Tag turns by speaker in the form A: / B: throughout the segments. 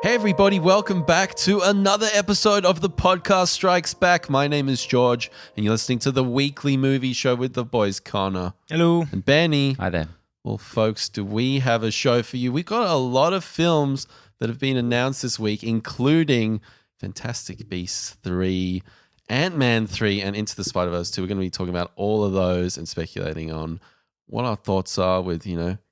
A: Hey everybody, welcome back to another episode of The Podcast Strikes Back. My name is George, and you're listening to the weekly movie show with the boys Connor.
B: Hello.
A: And Benny.
C: Hi there.
A: Well, folks, do we have a show for you? We've got a lot of films that have been announced this week, including Fantastic Beasts 3, Ant-Man 3, and Into the Spider-Verse 2. We're going to be talking about all of those and speculating on what our thoughts are with,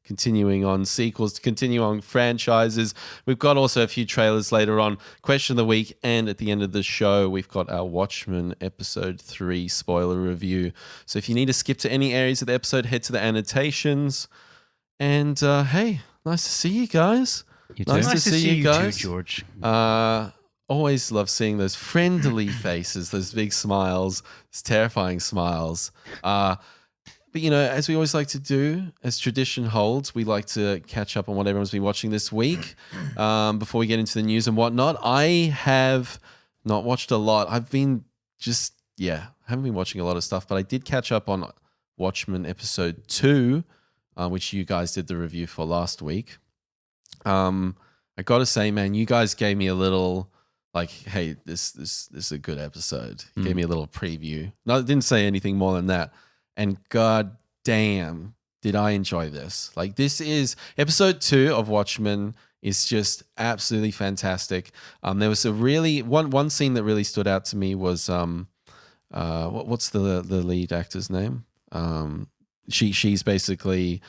A: continuing on sequels, to continue on franchises. We've got also a few trailers later on, question of the week, and at the end of the show, we've got our Watchmen episode 3 spoiler review. So if you need to skip to any areas of the episode, head to the annotations. And hey, nice to see you guys.
C: You too.
A: Nice to see you guys,
B: too, George.
A: Always love seeing those friendly faces, those big smiles, those terrifying smiles. But, as we always like to do, as tradition holds, we like to catch up on what everyone's been watching this week before we get into the news and whatnot. I have not watched a lot. I've been haven't been watching a lot of stuff, but I did catch up on Watchmen episode 2, which you guys did the review for last week. I got to say, man, you guys gave me a little like, hey, this is a good episode. You gave me a little preview. No, it didn't say anything more than that. And god damn, did I enjoy this. Like, this is episode 2 of Watchmen is just absolutely fantastic. There was a really one scene that really stood out to me was what's the lead actor's name? She's basically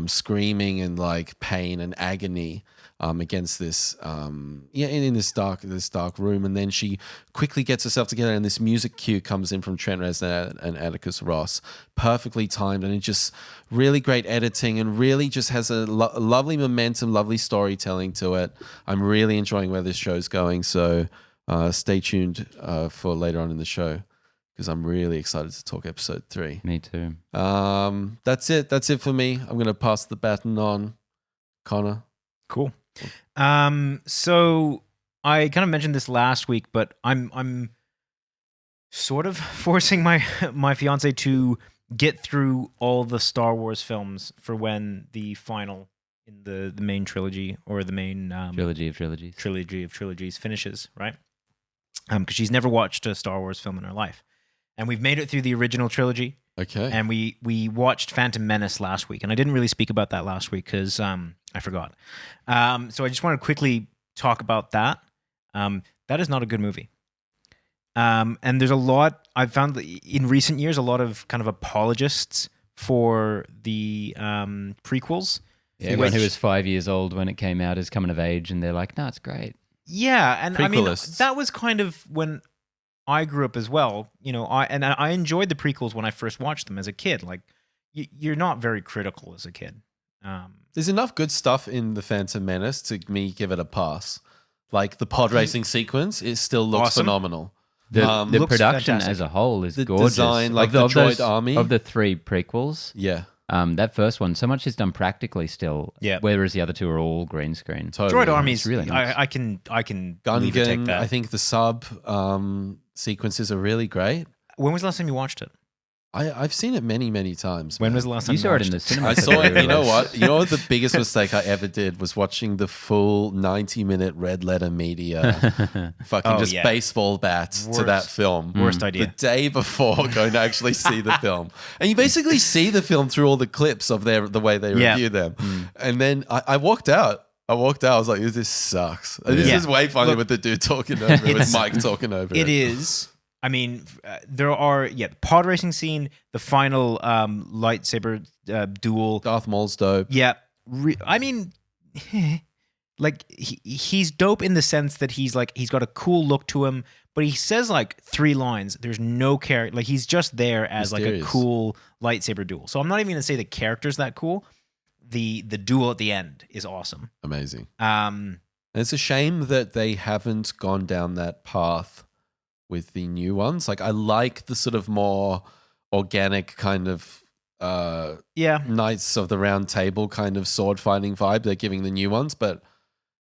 A: screaming in like pain and agony against this in this dark room, and then she quickly gets herself together, and this music cue comes in from Trent Reznor and Atticus Ross, perfectly timed, and it just really great editing and really just has a lovely momentum, lovely storytelling to it. I'm really enjoying where this show's going, so stay tuned for later on in the show, because I'm really excited to talk episode 3.
C: Me too.
A: That's it for me. I'm going to pass the baton on. Connor.
B: Cool. So I kind of mentioned this last week, but I'm sort of forcing my fiance to get through all the Star Wars films for when the final in the main trilogy, or the main
C: Trilogy of trilogies
B: finishes, right? Because she's never watched a Star Wars film in her life. And we've made it through the original trilogy.
A: Okay.
B: And we watched Phantom Menace last week. And I didn't really speak about that last week because I forgot. So I just want to quickly talk about that. That is not a good movie. And there's a lot, I've found in recent years, a lot of kind of apologists for the prequels.
C: Yeah, everyone who was 5 years old when it came out is coming of age, and they're like, no, it's great.
B: Yeah. And I mean,
A: Prequelists.
B: that was kind of when I grew up as well, I enjoyed the prequels when I first watched them as a kid. Like, you're not very critical as a kid.
A: There's enough good stuff in the Phantom Menace to me give it a pass. Like the pod racing sequence, it still looks
B: Awesome.
A: phenomenal.
C: The
B: looks
C: production
B: fantastic.
C: as a whole is
A: The
C: gorgeous.
A: design, like the droid army.
C: Of the 3 prequels,
A: Yeah,
C: that first one, so much is done practically still,
B: Yeah.
C: whereas the other 2 are all green screen.
A: totally.
B: Droid armies,
C: It's really nice.
B: I can leave or take
A: Gungan,
B: that.
A: I think the sub sequences are really great.
B: When was the last time you watched it?
A: I've seen it many, many times.
B: When
A: man.
B: was the last time
C: You saw it
B: watched
C: in the cinema.
A: I saw it. You know what? You know what the biggest mistake I ever did was watching the full 90-minute red letter media fucking baseball bats to that film.
B: Worst idea.
A: The day before going to actually see the film. And you basically see the film through all the clips of the way they review them. And then I walked out. I was like, this sucks. This is way funny with the dude talking over it, with Mike talking over it.
B: It is. I mean, there are, the pod racing scene, the final lightsaber duel.
A: Darth Maul's dope.
B: Yeah. I mean, like, he's dope in the sense that he's got a cool look to him, but he says like 3 lines. There's no character. Like, he's just there as
A: Mysterious.
B: like a cool lightsaber duel. So I'm not even going to say the character's that cool. The duel at the end is awesome.
A: Amazing. And it's a shame that they haven't gone down that path with the new ones. Like, I like the sort of more organic kind of Knights of the Round Table kind of sword fighting vibe they're giving the new ones, but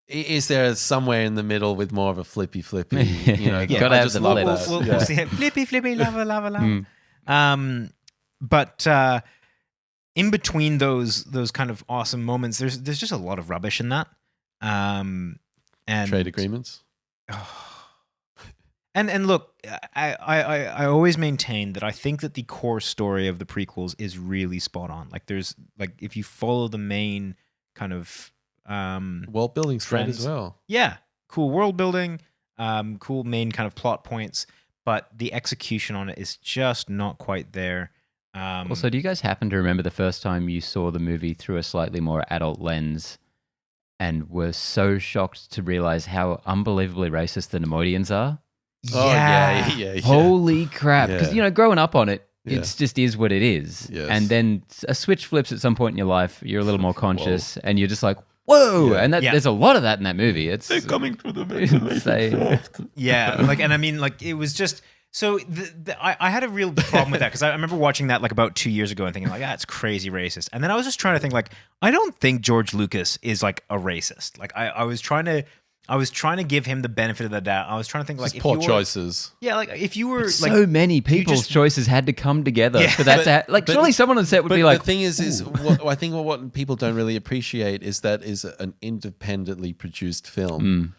A: is there somewhere in the middle with more of a flippy,
C: Gotta
A: I
C: have
A: just
C: the
A: love
C: letters.
A: that.
B: We'll see it. Flippy, lava. But in between those kind of awesome moments, there's just a lot of rubbish in that. And And
A: trade agreements.
B: And look, I always maintain that I think that the core story of the prequels is really spot on. Like there's like if you follow the main kind of
A: World building's great as
B: trends.
A: well.
B: Yeah, cool world building, cool main kind of plot points, but the execution on it is just not quite there.
C: Also, do you guys happen to remember the first time you saw the movie through a slightly more adult lens and were so shocked to realize how unbelievably racist the Nemoidians are?
A: Oh, yeah.
C: Holy crap. Because,
A: Yeah.
C: growing up on it,
A: Yeah.
C: it just is what it is.
A: Yes.
C: And then a switch flips at some point in your life, you're a little more conscious, and you're just like, whoa!
A: Yeah.
C: And
B: Yeah.
C: there's a lot of that in that movie. It's
A: They're coming through the
C: insane.
A: ventilation.
B: Yeah, like, and I mean, like, it was just so. I had a real problem with that because I remember watching that like about 2 years ago and thinking like, it's crazy racist. And then I was just trying to think like, I don't think George Lucas is like a racist. Like, I was trying to give him the benefit of the doubt. I was trying to think like, if
A: Poor
B: you were,
A: choices.
B: yeah, like if you were like,
C: so many people's
B: just-
C: choices had to come together for that to
A: but-
C: surely someone on set would
A: But
C: be like,
A: the thing is what I think what people don't really appreciate is that is an independently produced film.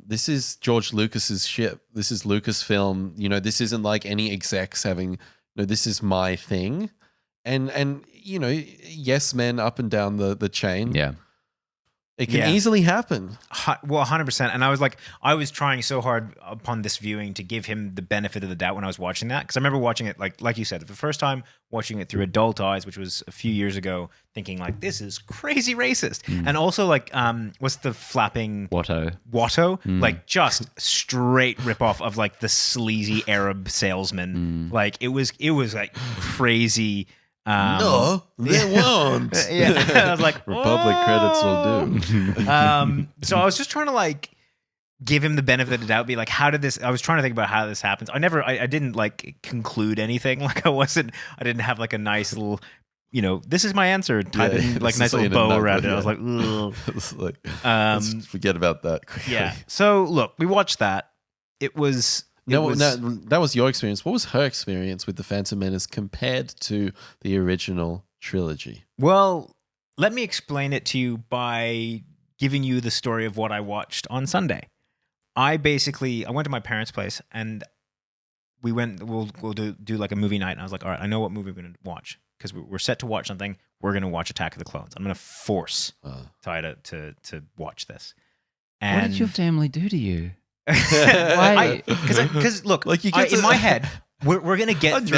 A: This is George Lucas's ship. This is Lucasfilm. This isn't like any execs having. No, this is my thing, and yes, men up and down the chain.
C: yeah.
A: It can
B: Yeah.
A: easily happen.
B: Well, 100%. And I was trying so hard upon this viewing to give him the benefit of the doubt when I was watching that. Because I remember watching it, like you said, the first time watching it through adult eyes, which was a few years ago, thinking like, this is crazy racist. And also like, what's the flapping
C: Watto.
B: Watto? Like just straight ripoff of like the sleazy Arab salesman. Like it was like crazy.
A: No, they won't.
B: Yeah, I was like,
A: Republic credits will do.
B: so I was just trying to like give him the benefit of the doubt, be like, how did this? I was trying to think about how this happens. I didn't like conclude anything. Like I didn't have like a nice little, this is my answer tied in like nice little bow around it. I was like, ugh.
A: It's like, let's forget about that quickly.
B: Yeah. So look, we watched that. It was.
A: That was your experience. What was her experience with The Phantom Menace compared to the original trilogy?
B: Well, let me explain it to you by giving you the story of what I watched on Sunday. I went to my parents' place and we'll do like a movie night. And I was like, all right, I know what movie we're going to watch because we're set to watch something. We're going to watch Attack of the Clones. I'm going to force Ty to watch this. And
C: What did your family do to you?
B: Why? Because look,
A: Like, you get
B: in
A: to-
B: my head, we're gonna get
A: I've
B: through.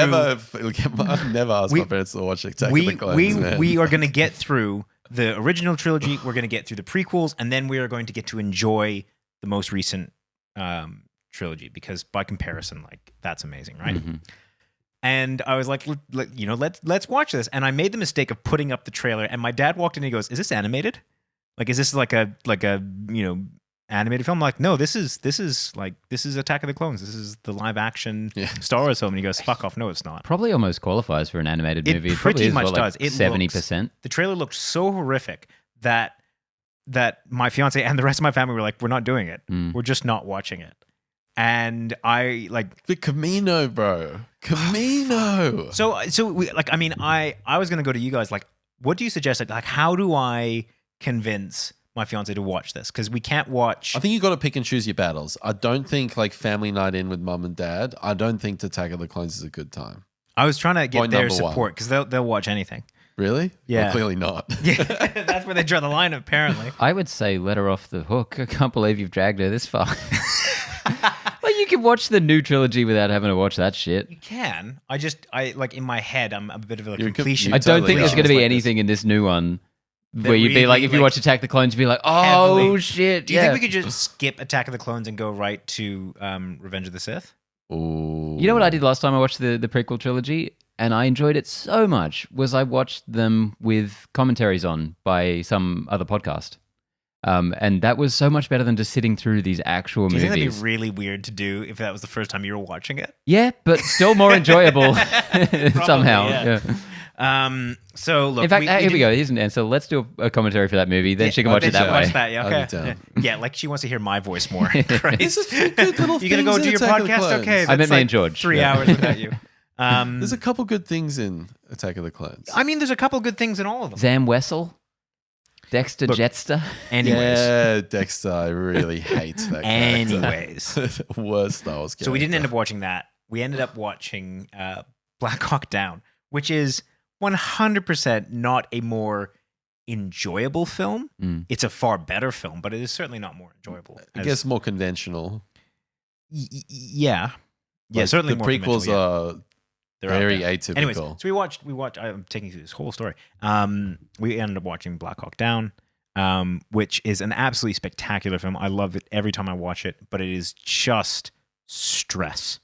A: never asked my parents to watch Attack of the Clones. man.
B: We are gonna get through the original trilogy. We're gonna get through the prequels, and then we are going to get to enjoy the most recent trilogy because, by comparison, like that's amazing, right?
C: Mm-hmm.
B: And I was like, let's watch this. And I made the mistake of putting up the trailer, and my dad walked in and he goes, "Is this animated? Like, is this like a animated film?" I'm like, no, this is Attack of the Clones. This is the live action Star Wars film. And he goes, fuck off, no, it's not.
C: Probably almost qualifies for an animated
B: It
C: movie. It
B: pretty
C: probably is,
B: much
C: what, like
B: does. It
C: 70%.
B: The trailer looked so horrific that my fiance and the rest of my family were like, we're not doing it. We're just not watching it. And I like
A: The Camino, bro. Camino.
B: so we, like, I mean, I was gonna go to you guys like, what do you suggest? Like how do I convince my fiance to watch this? Because we can't watch.
A: I think you got to pick and choose your battles. I don't think like family night in with mum and dad. I don't think Attack of the Clones is a good time.
B: I was trying to get
A: Point
B: their
A: number one.
B: support because they'll watch anything.
A: Really?
B: Yeah.
A: Well, clearly not.
B: Yeah, that's where they draw the line. Apparently,
C: I would say let her off the hook. I can't believe you've dragged her this far. Like, you can watch the new trilogy without having to watch that shit.
B: you can. I like in my head, I'm a bit of a
A: You're a
B: completion.
C: I don't
A: totally
C: think there's
A: are.
C: going to be
A: Like this.
C: anything in this new one
B: That
C: where you'd be
B: really,
C: like, if you
B: like,
C: watch Attack the Clones, you'd be like, oh,
B: heavily-
C: shit.
B: Do you
C: yeah.
B: think we could just skip Attack of the Clones and go right to Revenge of the Sith?
A: Ooh.
C: You know what I did last time I watched the prequel trilogy? And I enjoyed it so much was I watched them with commentaries on by some other podcast. And that was so much better than just sitting through these actual
B: Do you
C: movies.
B: think that'd be really weird to do if that was the first time you were watching it?
C: Yeah, but still more enjoyable somehow.
B: yeah.
C: Yeah.
B: So look,
C: In fact, here we go. Here's an answer. Let's do a commentary for that movie. Then she can watch it that way.
B: Watch that, yeah,
A: I'll be
B: okay.
A: down.
B: Yeah, like she wants to hear my voice more. Christ.
A: There's a few good little
B: You gonna go
A: things
B: do
A: in
B: your
A: Attack of the
B: podcast?
A: Clones.
B: Okay,
C: I
B: that's
C: meant me
B: like
C: and George.
B: 3
C: Yeah.
B: hours without you.
A: There's a couple good things in Attack of the Clones.
B: I mean, there's a couple good things in all of them.
C: Zam Wessel. Dexter
B: Look,
C: Jetster.
B: Anyways.
A: Yeah, Dexter. I really hate that character.
B: Anyways.
A: Worst Star Wars character.
B: So we didn't end up watching that. We ended up watching Black Hawk Down, which is 100% not a more enjoyable film. It's a far better film, but it is certainly not more enjoyable.
A: I guess more conventional.
B: Yeah.
A: Like,
B: Certainly
A: the
B: more
A: prequels
B: conventional,
A: are
B: They're out
A: very
B: there.
A: atypical.
B: Anyways, so we watched. I'm taking you through this whole story. We ended up watching Black Hawk Down, which is an absolutely spectacular film. I love it every time I watch it, but it is just stress.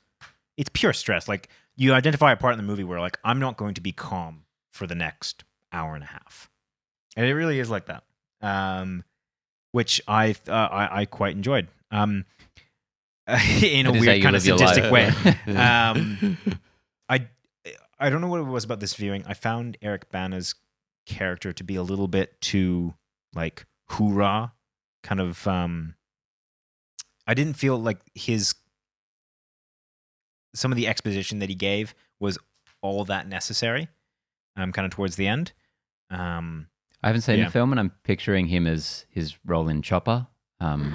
B: It's pure stress. Like, you identify a part in the movie where, like, I'm not going to be calm for the next hour and a half, and it really is like that. Which I quite enjoyed. In a weird kind of sadistic way. I don't know what it was about this viewing. I found Eric Bana's character to be a little bit too, like, hoorah, kind of. I didn't feel like some of the exposition that he gave was all that necessary. Kind of towards the end.
C: I haven't seen the film, and I'm picturing him as his role in Chopper.
B: Yes.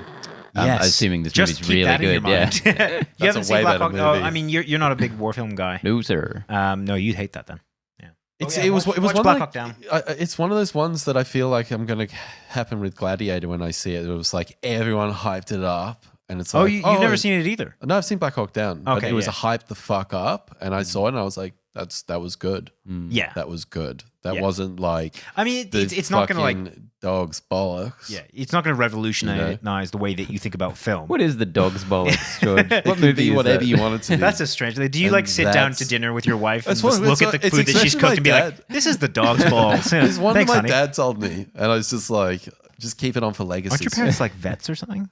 C: I'm assuming this
B: Just
C: movie's
B: keep
C: really
B: that in your
C: good. Yeah.
B: mind. You haven't seen Black Hawk? Oh, I mean, you're not a big war film guy.
C: Loser.
B: No, you'd hate that then. Yeah.
A: It was
B: watch
A: one
B: Black
A: like,
B: Hawk Down.
A: It's one of those ones that I feel like I'm going to happen with Gladiator when I see it. It was like everyone hyped it up, and it's like,
B: You've never seen it either.
A: No, I've seen Black Hawk Down. But
B: Okay,
A: it was
B: yeah.
A: a hype the fuck up, and I saw it, and I was like, that was good.
B: Yeah.
A: That was good. That
B: Yeah.
A: wasn't like
B: I mean,
A: the
B: it's not going to, like,
A: fucking dog's bollocks.
B: yeah, it's not going to revolutionize the way that you think about film.
C: What is the dog's bollocks, George?
A: It
C: What
A: can
C: movie
A: be
C: is
A: whatever
C: that?
A: you want it to be.
B: That's a strange. Do you
A: And
B: like sit down
A: that's-
B: to dinner with your wife and
A: That's
B: just
A: what-
B: look at
A: it's
B: the food that she's
A: exactly
B: cooked
A: my
B: and be
A: dad.
B: like, "This is the dog's balls."
A: There's one
B: Thanks,
A: that my
B: honey.
A: dad told me, and I was just like, just keep it on for legacy.
B: Aren't your parents like vets or something?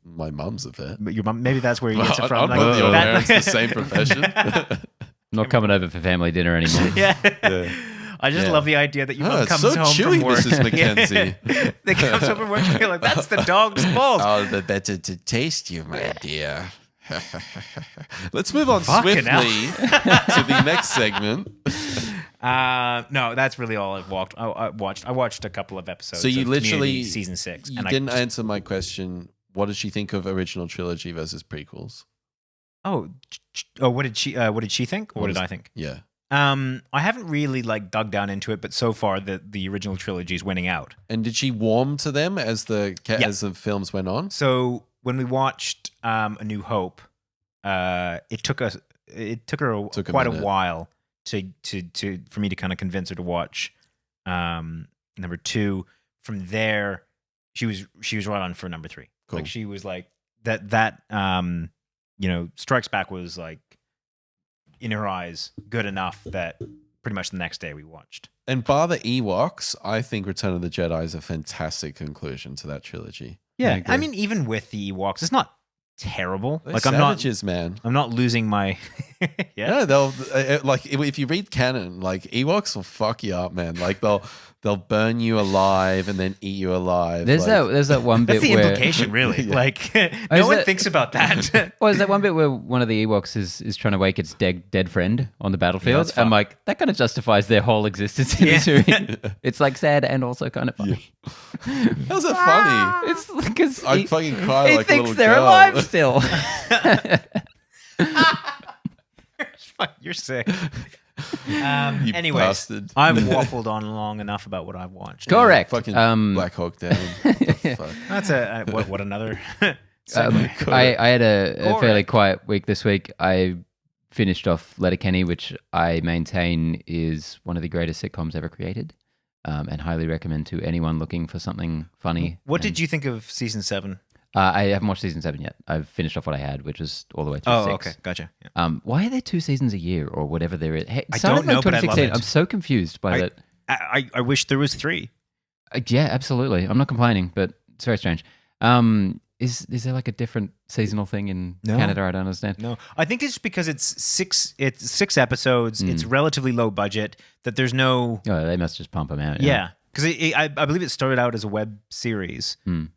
A: My mum's a vet.
B: But your mom, maybe that's where he gets it from.
A: I'd put your
B: that-
A: parents the same profession.
C: I'm not coming over for family dinner anymore.
B: Yeah.
A: Yeah.
B: I just
A: Yeah.
B: love the idea that your mom
A: it's
B: comes
A: so
B: home
A: chewy,
B: from work.
A: Mrs. Mackenzie.
B: They comes home from work and you're like, "That's the dog's balls."
A: Oh, the better to taste you, my dear. Let's move on
B: Fucking
A: swiftly to the next segment.
B: No, that's really all I've watched. I watched a couple of episodes.
A: So you
B: of
A: literally
B: Community season 6.
A: You
B: and
A: didn't
B: I just,
A: answer my question. What did she think of original trilogy versus prequels?
B: what did she think, or what did I think?
A: Yeah.
B: I haven't really like dug down into it, but so far the original trilogy is winning out.
A: And did she warm to them as the films went on?
B: So when we watched A New Hope, it took her quite a
A: minute.
B: while for me to kind of convince her to watch number 2. From there, she was right on for number 3.
A: Cool.
B: Like, she was like that Strikes Back was like, in her eyes, good enough that pretty much the next day we watched.
A: And bar the Ewoks, I think Return of the Jedi is a fantastic conclusion to that trilogy.
B: Yeah,
A: agree.
B: I mean, even with the Ewoks, it's not terrible.
A: They're
B: Like,
A: savages, man.
B: I'm not losing my. Yeah.
A: No, they'll like if you read canon, like Ewoks will fuck you up, man. Like they'll burn you alive and then eat you alive.
C: There's
A: like,
C: that one bit
B: That's the
C: where
B: implication, really.
A: Yeah.
B: Like,
C: is
B: no one
C: it-
B: thinks about that.
C: Well, is that one bit where one of the Ewoks is trying to wake its dead friend on the battlefield?
B: that's
C: I'm
B: fun.
C: like, that kind of justifies their whole existence in this movie. It's like sad and also kind of funny.
A: how's that funny?
C: It's because
A: I fucking cry
C: he
A: like a
C: thinks
A: little
C: they're
A: girl.
C: alive still.
B: Fuck, you're sick.
A: You
B: Anyways,
A: bastard.
B: I've waffled on long enough about what I've watched.
C: Correct.
A: Fucking Black Hawk Down. What the fuck?
B: That's what another.
C: I had a
B: Correct.
C: fairly quiet week this week. I finished off Letterkenny, which I maintain is one of the greatest sitcoms ever created, and highly recommend to anyone looking for something funny.
B: What did you think of season 7?
C: I haven't watched season 7 yet. I've finished off what I had, which was all the way through 6.
B: Oh, okay, gotcha. Yeah.
C: Why are there 2 seasons a year or whatever there is? Hey,
B: I
C: started
B: don't know,
C: like
B: but I love
C: 2016.
B: it.
C: I'm so confused by that.
B: I wish there was 3.
C: Yeah, absolutely. I'm not complaining, but it's very strange. Is there like a different seasonal thing in
B: No.
C: Canada? I don't understand.
B: No, I think it's because it's 6 episodes. It's relatively low budget. That there's no.
C: Oh, they must just pump them out.
B: Yeah, because I believe it started out as a web series,
C: Hmm.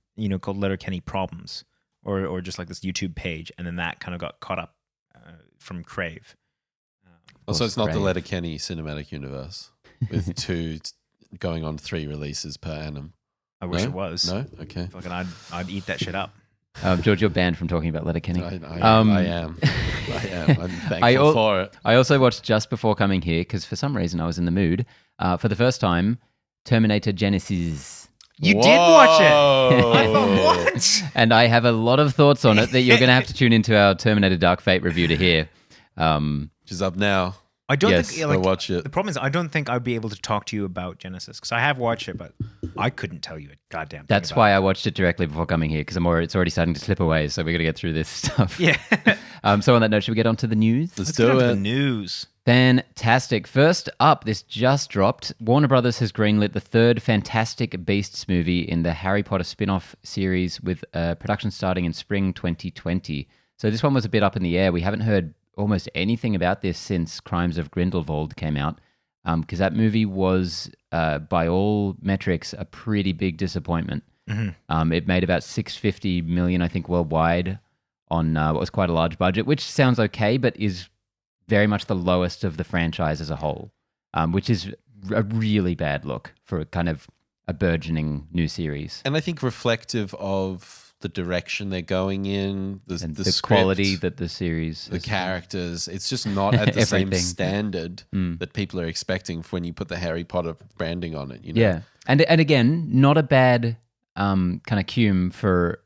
B: called Letterkenny Problems, or just like this YouTube page, and then that kind of got caught up from Crave.
A: Also, it's not the
C: Crave.
A: Letterkenny cinematic universe with 2 going on 3 releases per annum.
B: I wish
A: No?
B: it was.
A: No? Okay.
B: Fucking, I'd eat that shit up.
C: George, you're banned from talking about Letterkenny.
A: I am. I am. I'm thankful for it.
C: I also watched just before coming here because for some reason I was in the mood. For the first time, Terminator Genesis.
B: You did watch it.
A: Whoa.
B: I thought, what?
C: And I have a lot of thoughts on it that you're going to have to tune into our Terminator Dark Fate review to hear.
A: Which is up now.
B: I don't
C: Yes,
B: think
A: Go
B: like
A: watch it.
B: the problem is I don't think I'd be able to talk to you about Genesis because I have watched it, but I couldn't tell you a goddamn thing.
C: That's
B: about
C: why I watched it directly before coming here because it's already starting to slip away. So we're going to get through this stuff.
B: it. Yeah.
C: So on that note, should we get on to the news?
A: Let's
B: get on
A: do
B: to the
A: it.
B: news.
C: Fantastic. First up, this just dropped. Warner Brothers has greenlit the 3rd Fantastic Beasts movie in the Harry Potter spin-off series with production starting in spring 2020. So this one was a bit up in the air. We haven't heard almost anything about this since Crimes of Grindelwald came out because that movie was, by all metrics, a pretty big disappointment.
B: Mm-hmm.
C: It made about $650 million, I think, worldwide on what was quite a large budget, which sounds okay, but is very much the lowest of the franchise as a whole, which is a really bad look for a kind of a burgeoning new series.
A: And I think reflective of the direction they're going in, the script,
C: quality that the series,
A: the characters. It's just not at the same
C: Everything.
A: standard that people are expecting when you put the Harry Potter branding on it. You know?
C: Yeah, and again, not a bad kind of cume for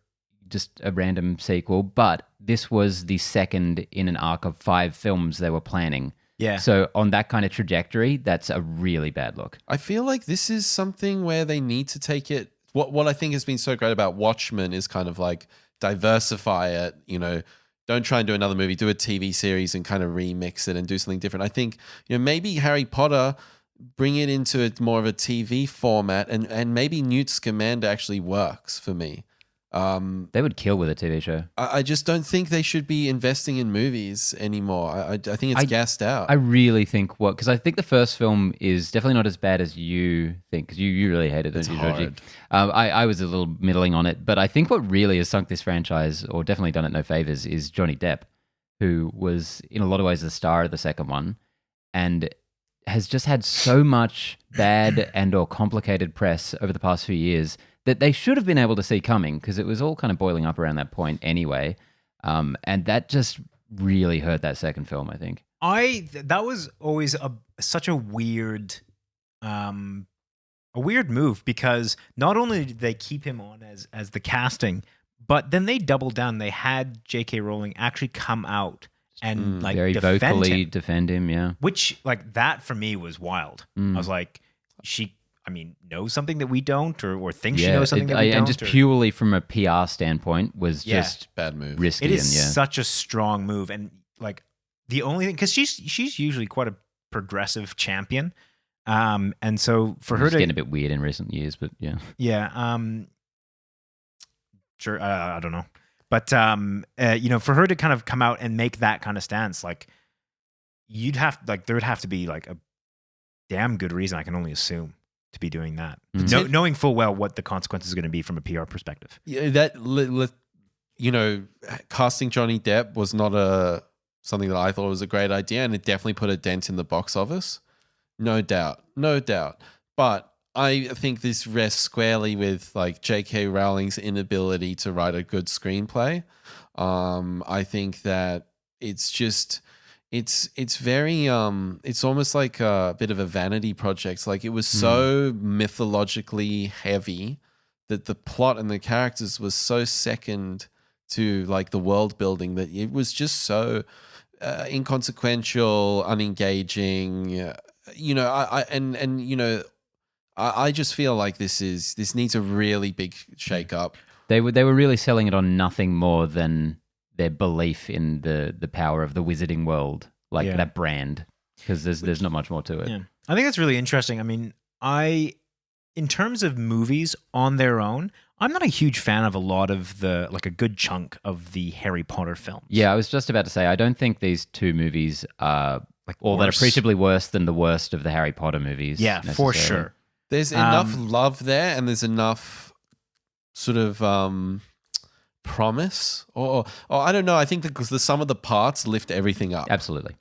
C: just a random sequel, but this was the second in an arc of 5 films they were planning.
B: Yeah.
C: So on that kind of trajectory, that's a really bad look.
A: I feel like this is something where they need to take it. What I think has been so great about Watchmen is kind of like diversify it, you know, don't try and do another movie, do a TV series and kind of remix it and do something different. I think, you know, maybe Harry Potter, bring it into more of a TV format and maybe Newt Scamander actually works for me.
C: They would kill with a TV show.
A: I just don't think they should be investing in movies anymore. I think it's gassed out.
C: I really think because I think the first film is definitely not as bad as you think, because you really hated it, don't you, Georgie? I was a little middling on it, but I think what really has sunk this franchise, or definitely done it no favors, is Johnny Depp, who was in a lot of ways the star of the second one, and has just had so much bad and or complicated press over the past few years that they should have been able to see coming, because it was all kind of boiling up around that point anyway. And that just really hurt that second film, I think.
B: That was always such a weird move, because not only did they keep him on as the casting, but then they doubled down. They had J.K. Rowling actually come out and like
C: very
B: defend
C: vocally
B: him,
C: defend him, yeah.
B: which like that for me was wild. I was like, she knows something that we don't, or thinks she knows something that we don't.
C: And just purely from a PR standpoint was just
A: bad move.
C: risky.
B: It is
C: and
B: such a strong move, and like the only thing, because she's usually quite a progressive champion, and so for her
C: it's
B: to
C: getting a bit weird in recent years, but yeah.
B: Sure, I don't know, but for her to kind of come out and make that kind of stance, like there would have to be like a damn good reason, I can only assume, to be doing that, knowing full well what the consequences are going to be from a PR perspective.
A: Yeah, casting Johnny Depp was not something that I thought was a great idea, and it definitely put a dent in the box office. No doubt. But I think this rests squarely with like J.K. Rowling's inability to write a good screenplay. I think that it's just it's very it's almost like a bit of a vanity project. Like it was so mythologically heavy that the plot and the characters was so second to like the world building that it was just so inconsequential, unengaging. I just feel like this needs a really big shake up.
C: They were really selling it on nothing more than their belief in the power of the wizarding world, like that brand, because there's not much more to it.
B: Yeah. I think that's really interesting. I mean, in terms of movies on their own, I'm not a huge fan of a lot of a good chunk of the Harry Potter films.
C: Yeah, I was just about to say, I don't think these two movies are like all that appreciably worse than the worst of the Harry Potter movies.
B: Yeah, for sure.
A: There's enough love there, and there's enough sort of promise, or I don't know. I think because the sum of the parts lift everything up.
C: Absolutely.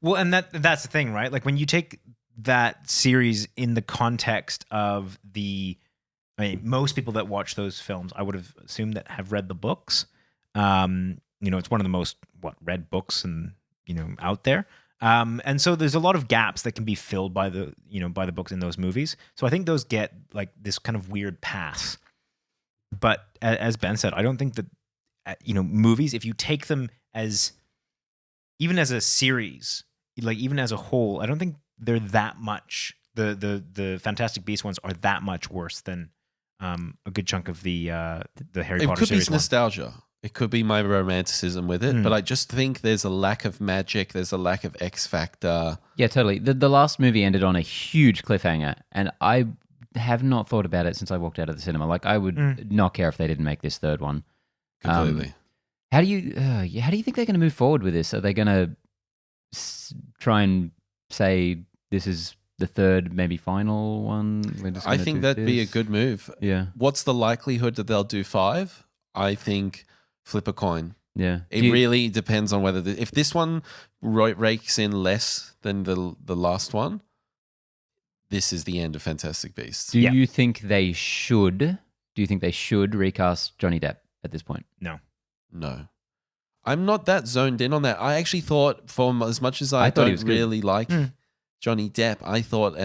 B: Well, and that's the thing, right? Like when you take that series in the context of most people that watch those films, I would have assumed that have read the books. It's one of the most read books and out there. And so there's a lot of gaps that can be filled by the books in those movies. So I think those get like this kind of weird pass. But as Ben said, I don't think that movies, if you take them as even as a series, like even as a whole, I don't think they're that much. The Fantastic Beasts ones are that much worse than a good chunk of the Harry Potter series.
A: It could be nostalgia. It could be my romanticism with it, but I just think there's a lack of magic. There's a lack of X factor.
C: Yeah, totally. The last movie ended on a huge cliffhanger, and I have not thought about it since I walked out of the cinema. Like, I would not care if they didn't make this third one.
A: Completely.
C: How do you think they're going to move forward with this? Are they going to try and say this is the third, maybe final one?
A: I think that'd be a good move.
C: Yeah.
A: What's the likelihood that they'll do 5? I think flip a coin.
C: Yeah.
A: It really depends on whether if this one rakes in less than the last one, this is the end of Fantastic Beasts.
C: Do you think they should? Do you think they should recast Johnny Depp at this point?
B: No.
A: I'm not that zoned in on that. I actually thought, from as much as I don't really like Johnny Depp, I thought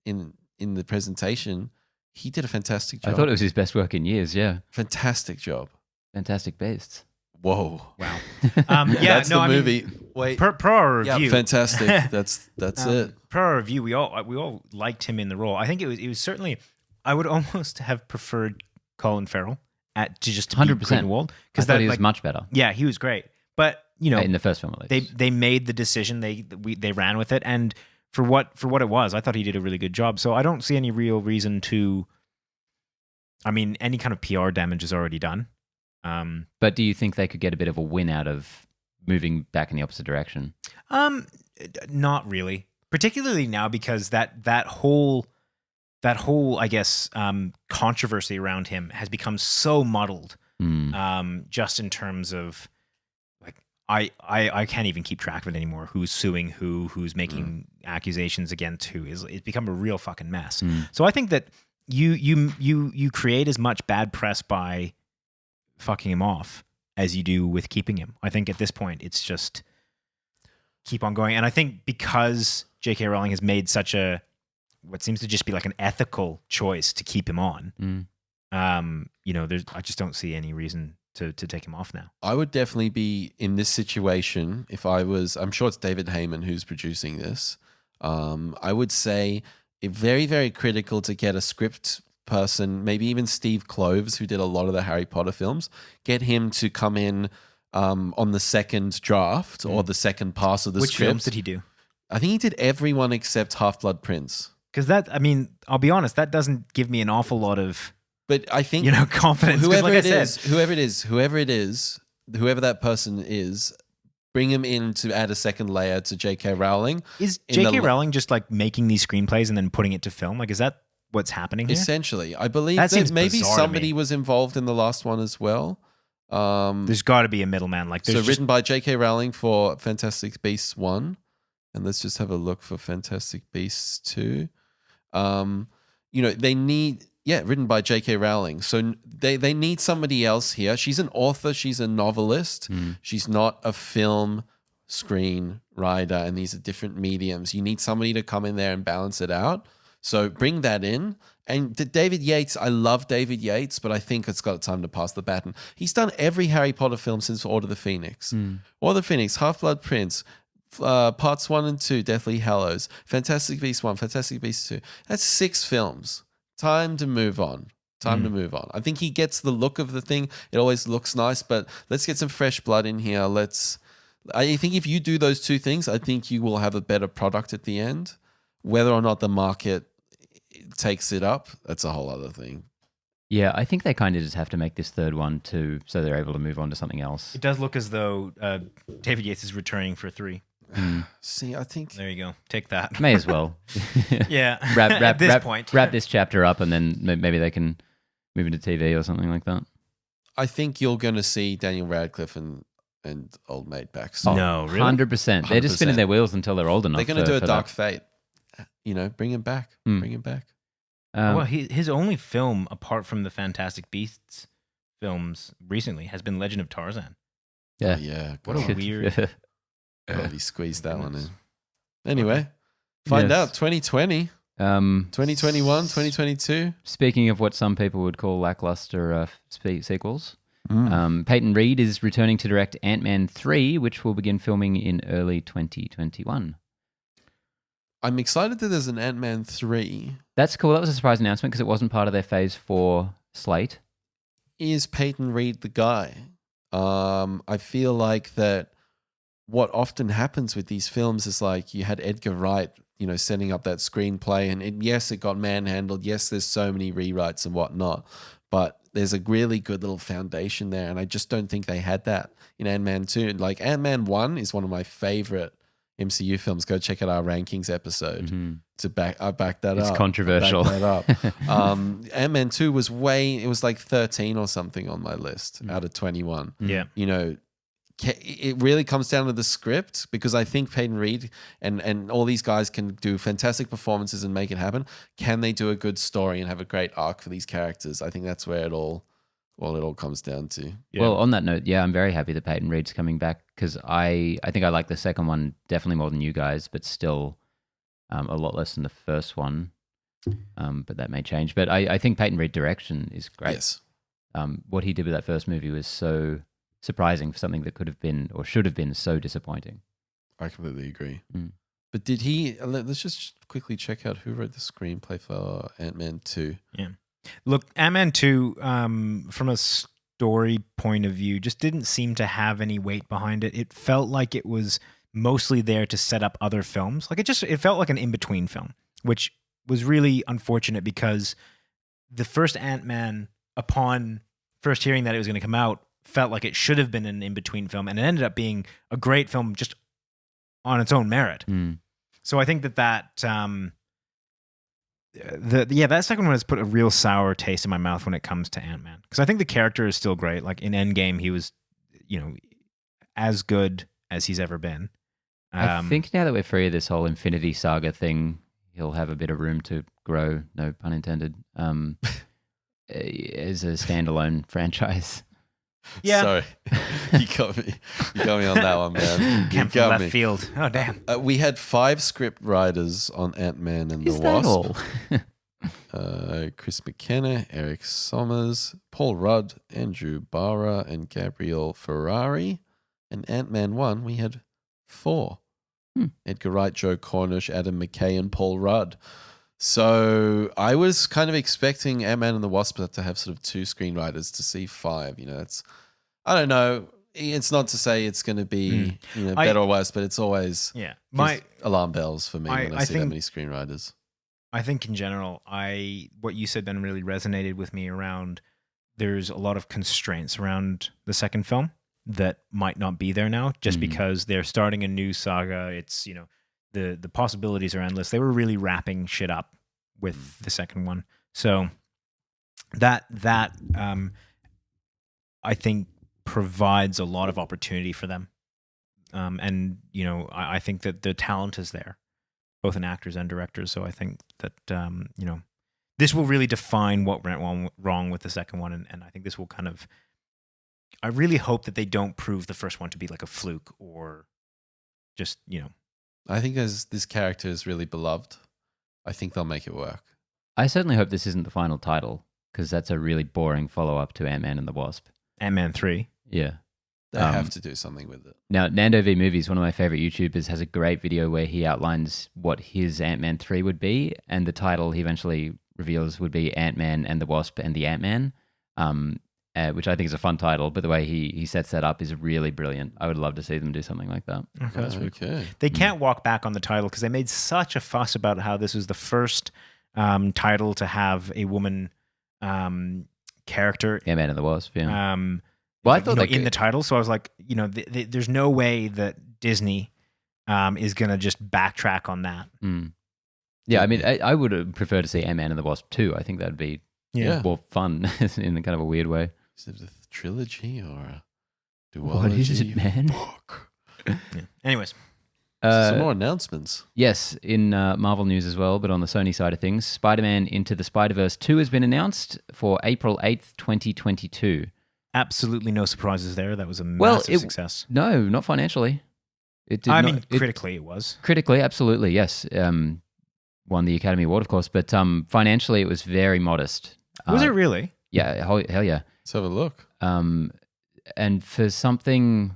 A: in the presentation, he did a fantastic job.
C: I thought it was his best work in years. Yeah.
A: Fantastic job.
C: Fantastic Beasts.
A: Whoa!
B: Wow.
A: That's the movie. Wait,
B: per our review,
A: fantastic. That's it.
B: Per our review, we all liked him in the role. I think it was certainly. I would almost have preferred Colin Farrell to just 100%
C: Grindelwald, because that was much better.
B: Yeah, he was great. But in
C: the first film, at least,
B: they made the decision. They ran with it, and for what it was, I thought he did a really good job. So I don't see any real reason to. I mean, any kind of PR damage is already done.
C: But do you think they could get a bit of a win out of moving back in the opposite direction?
B: Not really. Particularly now, because that whole I guess controversy around him has become so muddled. Just in terms of like I can't even keep track of it anymore. Who's suing who's making accusations against who? It's become a real fucking mess. So I think that you create as much bad press by fucking him off as you do with keeping him. I think at this point it's just keep on going. And I think because J.K. Rowling has made such what seems to just be like an ethical choice to keep him on, I just don't see any reason to take him off now. I
A: would definitely be in this situation if I'm sure it's David Heyman who's producing this. I would say it's very, very critical to get a script person, maybe even Steve Kloves, who did a lot of the Harry Potter films, get him to come in on the second draft or the second pass of the script.
B: Which films did he do?
A: I think he did everyone except Half-Blood Prince.
B: Because I'll be honest, that doesn't give me an awful lot of,
A: but I think
B: confidence.
A: Whoever that person is, bring him in to add a second layer to J.K. Rowling.
B: Is J.K. Rowling just like making these screenplays and then putting it to film? Like, is that what's happening here?
A: Essentially, I believe that maybe somebody was involved in the last one as well.
B: There's got to be a middleman.
A: Written by J.K. Rowling for Fantastic Beasts 1, and let's just have a look for Fantastic Beasts 2. They need written by J.K. Rowling. So they need somebody else here. She's an author. She's a novelist. She's not a film screenwriter, and these are different mediums. You need somebody to come in there and balance it out. So bring that in. And David Yates, I love David Yates, but I think it's got time to pass the baton. He's done every Harry Potter film since Order of the Phoenix. Order of the Phoenix, Half-Blood Prince, Parts 1 and 2, Deathly Hallows, Fantastic Beasts 1, Fantastic Beasts 2. That's 6 films. Time to move on. I think he gets the look of the thing. It always looks nice, but let's get some fresh blood in here. I think if you do those 2 things, I think you will have a better product at the end. Whether or not the market takes it up, that's a whole other thing.
C: Yeah, I think they kind of just have to make this third one too, so they're able to move on to something else.
B: It does look as though David Yates is returning for 3.
A: See, I think
B: there you go. Take that.
C: May as well.
B: Yeah.
C: At this point, wrap this chapter up, and then maybe they can move into TV or something like that.
A: I think you're going to see Daniel Radcliffe and Old Maid back soon.
B: No, really?
C: 100%. They're just spinning their wheels until they're old enough.
A: They're going to do a Dark Fate. bring him back.
C: Hmm.
A: Bring him back.
B: well, his only film apart from the Fantastic Beasts films recently has been Legend of Tarzan.
C: Yeah.
A: Oh, yeah.
B: What a
A: God.
B: weird.
A: God, he squeezed that one in.
B: Goodness.
A: Anyway, find
C: Yes.
A: out 2020, 2021, 2022.
C: Speaking of what some people would call lackluster sequels,
A: Mm.
C: Peyton Reed is returning to direct Ant-Man 3, which will begin filming in early 2021.
A: I'm excited that there's an Ant-Man 3.
C: That's cool. That was a surprise announcement because it wasn't part of their Phase 4 slate.
A: Is Peyton Reed the guy? I feel like that what often happens with these films is like you had Edgar Wright, setting up that screenplay, and yes, it got manhandled. Yes, there's so many rewrites and whatnot, but there's a really good little foundation there, and I just don't think they had that in Ant-Man 2. Like Ant-Man 1 is one of my favorite MCU films. Go check out our rankings episode. I back that up.
C: It's controversial.
A: I back that up. Ant-Man 2 was it was like 13 or something on my list out of 21.
B: Yeah.
A: It really comes down to the script, because I think Peyton Reed and all these guys can do fantastic performances and make it happen. Can they do a good story and have a great arc for these characters? I think that's where it all comes down to.
B: Yeah.
C: Well, on that note, I'm very happy that Peyton Reed's coming back because I think I like the second one definitely more than you guys, but still a lot less than the first one. But that may change. But I think Peyton Reed direction is great.
A: Yes.
C: What he did with that first movie was so surprising for something that could have been or should have been so disappointing.
A: I completely agree.
C: Mm.
A: But did he? Let's just quickly check out who wrote the screenplay for Ant-Man 2.
B: Yeah. Look, Ant-Man 2, from a story point of view, just didn't seem to have any weight behind it. It felt like it was mostly there to set up other films. Like it felt like an in-between film, which was really unfortunate because the first Ant-Man, upon first hearing that it was going to come out, felt like it should have been an in-between film, and it ended up being a great film just on its own merit.
C: Mm.
B: So I think that that second one has put a real sour taste in my mouth when it comes to Ant-Man, because I think the character is still great. Like in Endgame, he was, as good as he's ever been.
C: I think now that we're free of this whole Infinity Saga thing, he'll have a bit of room to grow, no pun intended, as a standalone franchise.
B: Yeah.
A: Sorry. You got me on that one, man.
B: Came
A: You
B: from
A: got
B: left
A: me.
B: field. Oh damn.
A: We had 5 script writers on Ant-Man and
C: Is
A: the
C: that
A: Wasp.
C: all?
A: Chris McKenna, Eric Sommers, Paul Rudd, Andrew Barra, and Gabriel Ferrari. And Ant-Man 1, we had 4. Edgar Wright, Joe Cornish, Adam McKay, and Paul Rudd. So I was kind of expecting Ant-Man and the Wasp to have sort of 2 screenwriters, to see 5. I don't know. It's not to say it's going to be better or worse, but it's always gives alarm bells for me when I see that many screenwriters.
B: I think in general, what you said then really resonated with me around there's a lot of constraints around the second film that might not be there now just because they're starting a new saga. It's, the possibilities are endless. They were really wrapping shit up with the second one. So that I think provides a lot of opportunity for them. And, I think that the talent is there, both in actors and directors. So I think that, this will really define what went wrong with the second one. And I think this will I really hope that they don't prove the first one to be like a fluke or just,
A: I think this character is really beloved. I think they'll make it work.
C: I certainly hope this isn't the final title, because that's a really boring follow-up to Ant-Man and the Wasp.
B: Ant-Man 3.
C: Yeah.
A: They have to do something with it.
C: Now, Nando V Movies, one of my favorite YouTubers, has a great video where he outlines what his Ant-Man 3 would be, and the title he eventually reveals would be Ant-Man and the Wasp and the Ant-Man, which I think is a fun title, but the way he sets that up is really brilliant. I would love to see them do something like that.
B: Okay, that's really cool.
A: Okay.
B: They can't walk back on the title because they made such a fuss about how this was the first title to have a woman character.
C: Ant-Man and the Wasp, yeah.
B: Well, I thought in the title, so I was like, there's no way that Disney is gonna just backtrack on that.
C: Yeah, I mean, I would prefer to see Ant-Man and the Wasp 2. I think that'd be more fun in kind of a weird way.
A: Is it a trilogy or a duology?
C: What is it, man?
B: Yeah. Anyways,
A: Some more announcements.
C: Yes, in Marvel news as well, but on the Sony side of things, Spider-Man Into the Spider-Verse 2 has been announced for April 8th, 2022.
B: Absolutely no surprises there. That was a massive success.
C: No, not financially.
B: Critically it was.
C: Critically, absolutely, yes. Won the Academy Award, of course, but financially it was very modest.
B: Was it really?
C: Yeah, hell yeah.
A: Let's have a look.
C: And for something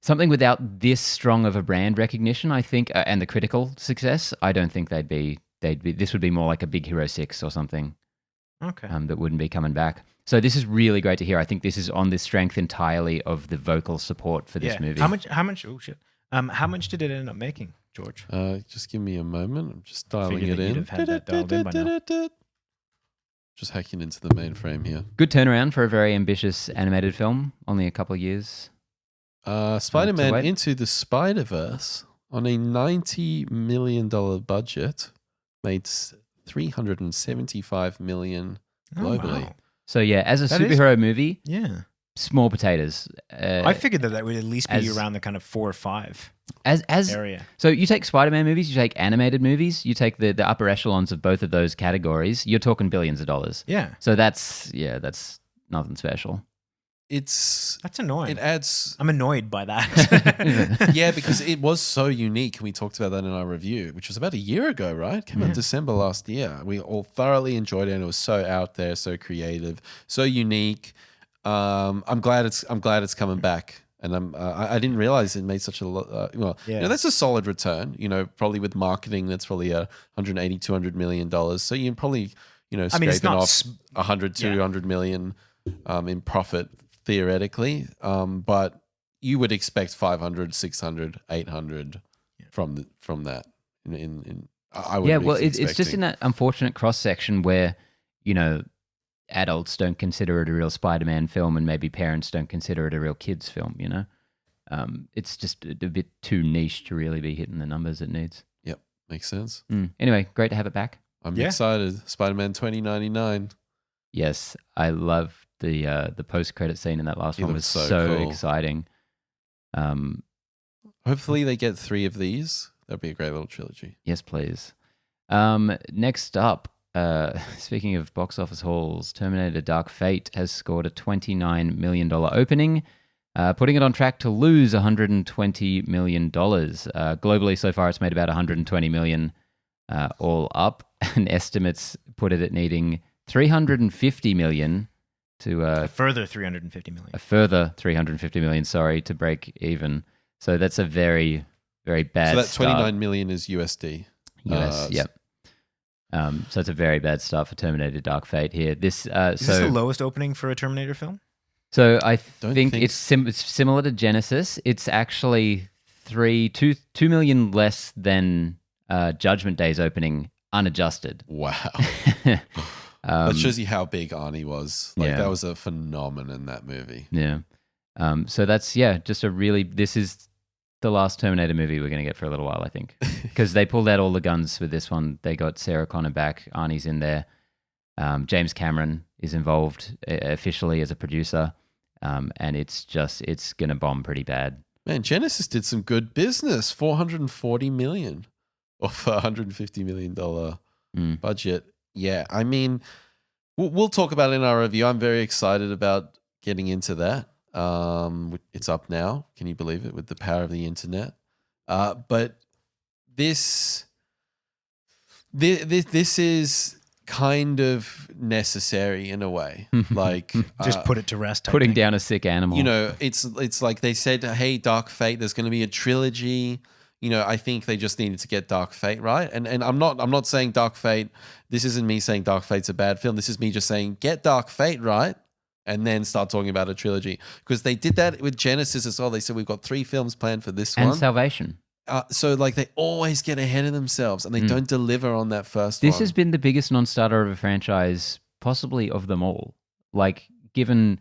C: without this strong of a brand recognition, I think, and the critical success, I don't think they'd be. This would be more like a Big Hero 6 or something.
B: Okay.
C: That wouldn't be coming back. So this is really great to hear. I think this is on the strength entirely of the vocal support for this movie.
B: How much? Oh shit. How much did it end up making, George?
A: Just give me a moment. I'm just dialing
B: Figured
A: it
B: that
A: in.
B: you'd have had that dialed in by now.
A: Just hacking into the mainframe here.
C: Good turnaround for a very ambitious animated film. Only a couple of years.
A: Spider-Man
C: wait.
A: Into the Spider-Verse on a $90 million budget made $375 million globally.
B: Wow.
C: So yeah, as a
B: That is-
C: superhero movie,
B: Yeah.
C: small potatoes.
B: I figured that would at least be
C: as-
B: around the kind of 4 or 5
C: as
B: area.
C: So you take Spider-Man movies, you take animated movies, you take the upper echelons of both of those categories. You're talking billions of dollars.
B: Yeah.
C: So that's nothing special.
A: It's
B: That's annoying.
A: it adds
B: I'm annoyed by that.
A: yeah, because it was so unique. We talked about that in our review, which was about a year ago, right? Came out December last year. We all thoroughly enjoyed it, and it was so out there, so creative, so unique. I'm glad it's coming back, and I didn't realize it made such a lot. That's a solid return. Probably with marketing, that's probably $180-200 million. So you can probably scraping
B: it's not
A: off 100-200 million in profit theoretically, but you would expect 500, 600, 800 from that. I would
C: it's just in that unfortunate cross section where adults don't consider it a real Spider-Man film, and maybe parents don't consider it a real kids film. It's just a bit too niche to really be hitting the numbers it needs.
A: Yep, makes sense.
C: Anyway, great to have it back.
A: I'm excited. Spider-Man 2099.
C: Yes, I love the post-credit scene in that last one. Was so
A: cool.
C: exciting.
A: Hopefully they get 3 of these. That'd be a great little trilogy.
C: Yes, please. Next up, speaking of box office hauls, Terminator Dark Fate has scored a $29 million opening, putting it on track to lose $120 million. Globally, so far, it's made about $120 million all up, and estimates put it at needing $350 million to
B: a further $350 million.
C: A further $350 million, to break even. So that's a very, very bad
A: start. So that
C: start.
A: $29 million is USD.
C: US, yep. So it's a very bad start for Terminator Dark Fate here.
B: Is this the lowest opening for a Terminator film?
C: So I think it's similar to Genesis. It's actually 2 million less than Judgment Day's opening, unadjusted.
A: Wow. That shows you how big Arnie was. That was a phenomenon in that movie.
C: Yeah. So that's, just this is the last Terminator movie we're going to get for a little while, I think. Because they pulled out all the guns with this one. They got Sarah Connor back. Arnie's in there. James Cameron is involved officially as a producer. And it's going to bomb pretty bad.
A: Man, Genesis did some good business. $440 million off a $150 million budget. Yeah, I mean, we'll talk about it in our review. I'm very excited about getting into that. It's up now. Can you believe it? With the power of the internet. But this is kind of necessary in a way. Like
B: just put it to rest.
C: Putting down a sick animal.
A: It's like they said, hey, Dark Fate, there's going to be a trilogy. I think they just needed to get Dark Fate right. And I'm not saying Dark Fate. This isn't me saying Dark Fate's a bad film. This is me just saying get Dark Fate right, and then start talking about a trilogy. Because they did that with Genesis as well. They said we've got 3 films planned for this one.
C: And Salvation.
A: So they always get ahead of themselves, and they don't deliver on that first one.
C: This has been the biggest non-starter of a franchise, possibly of them all. Like, given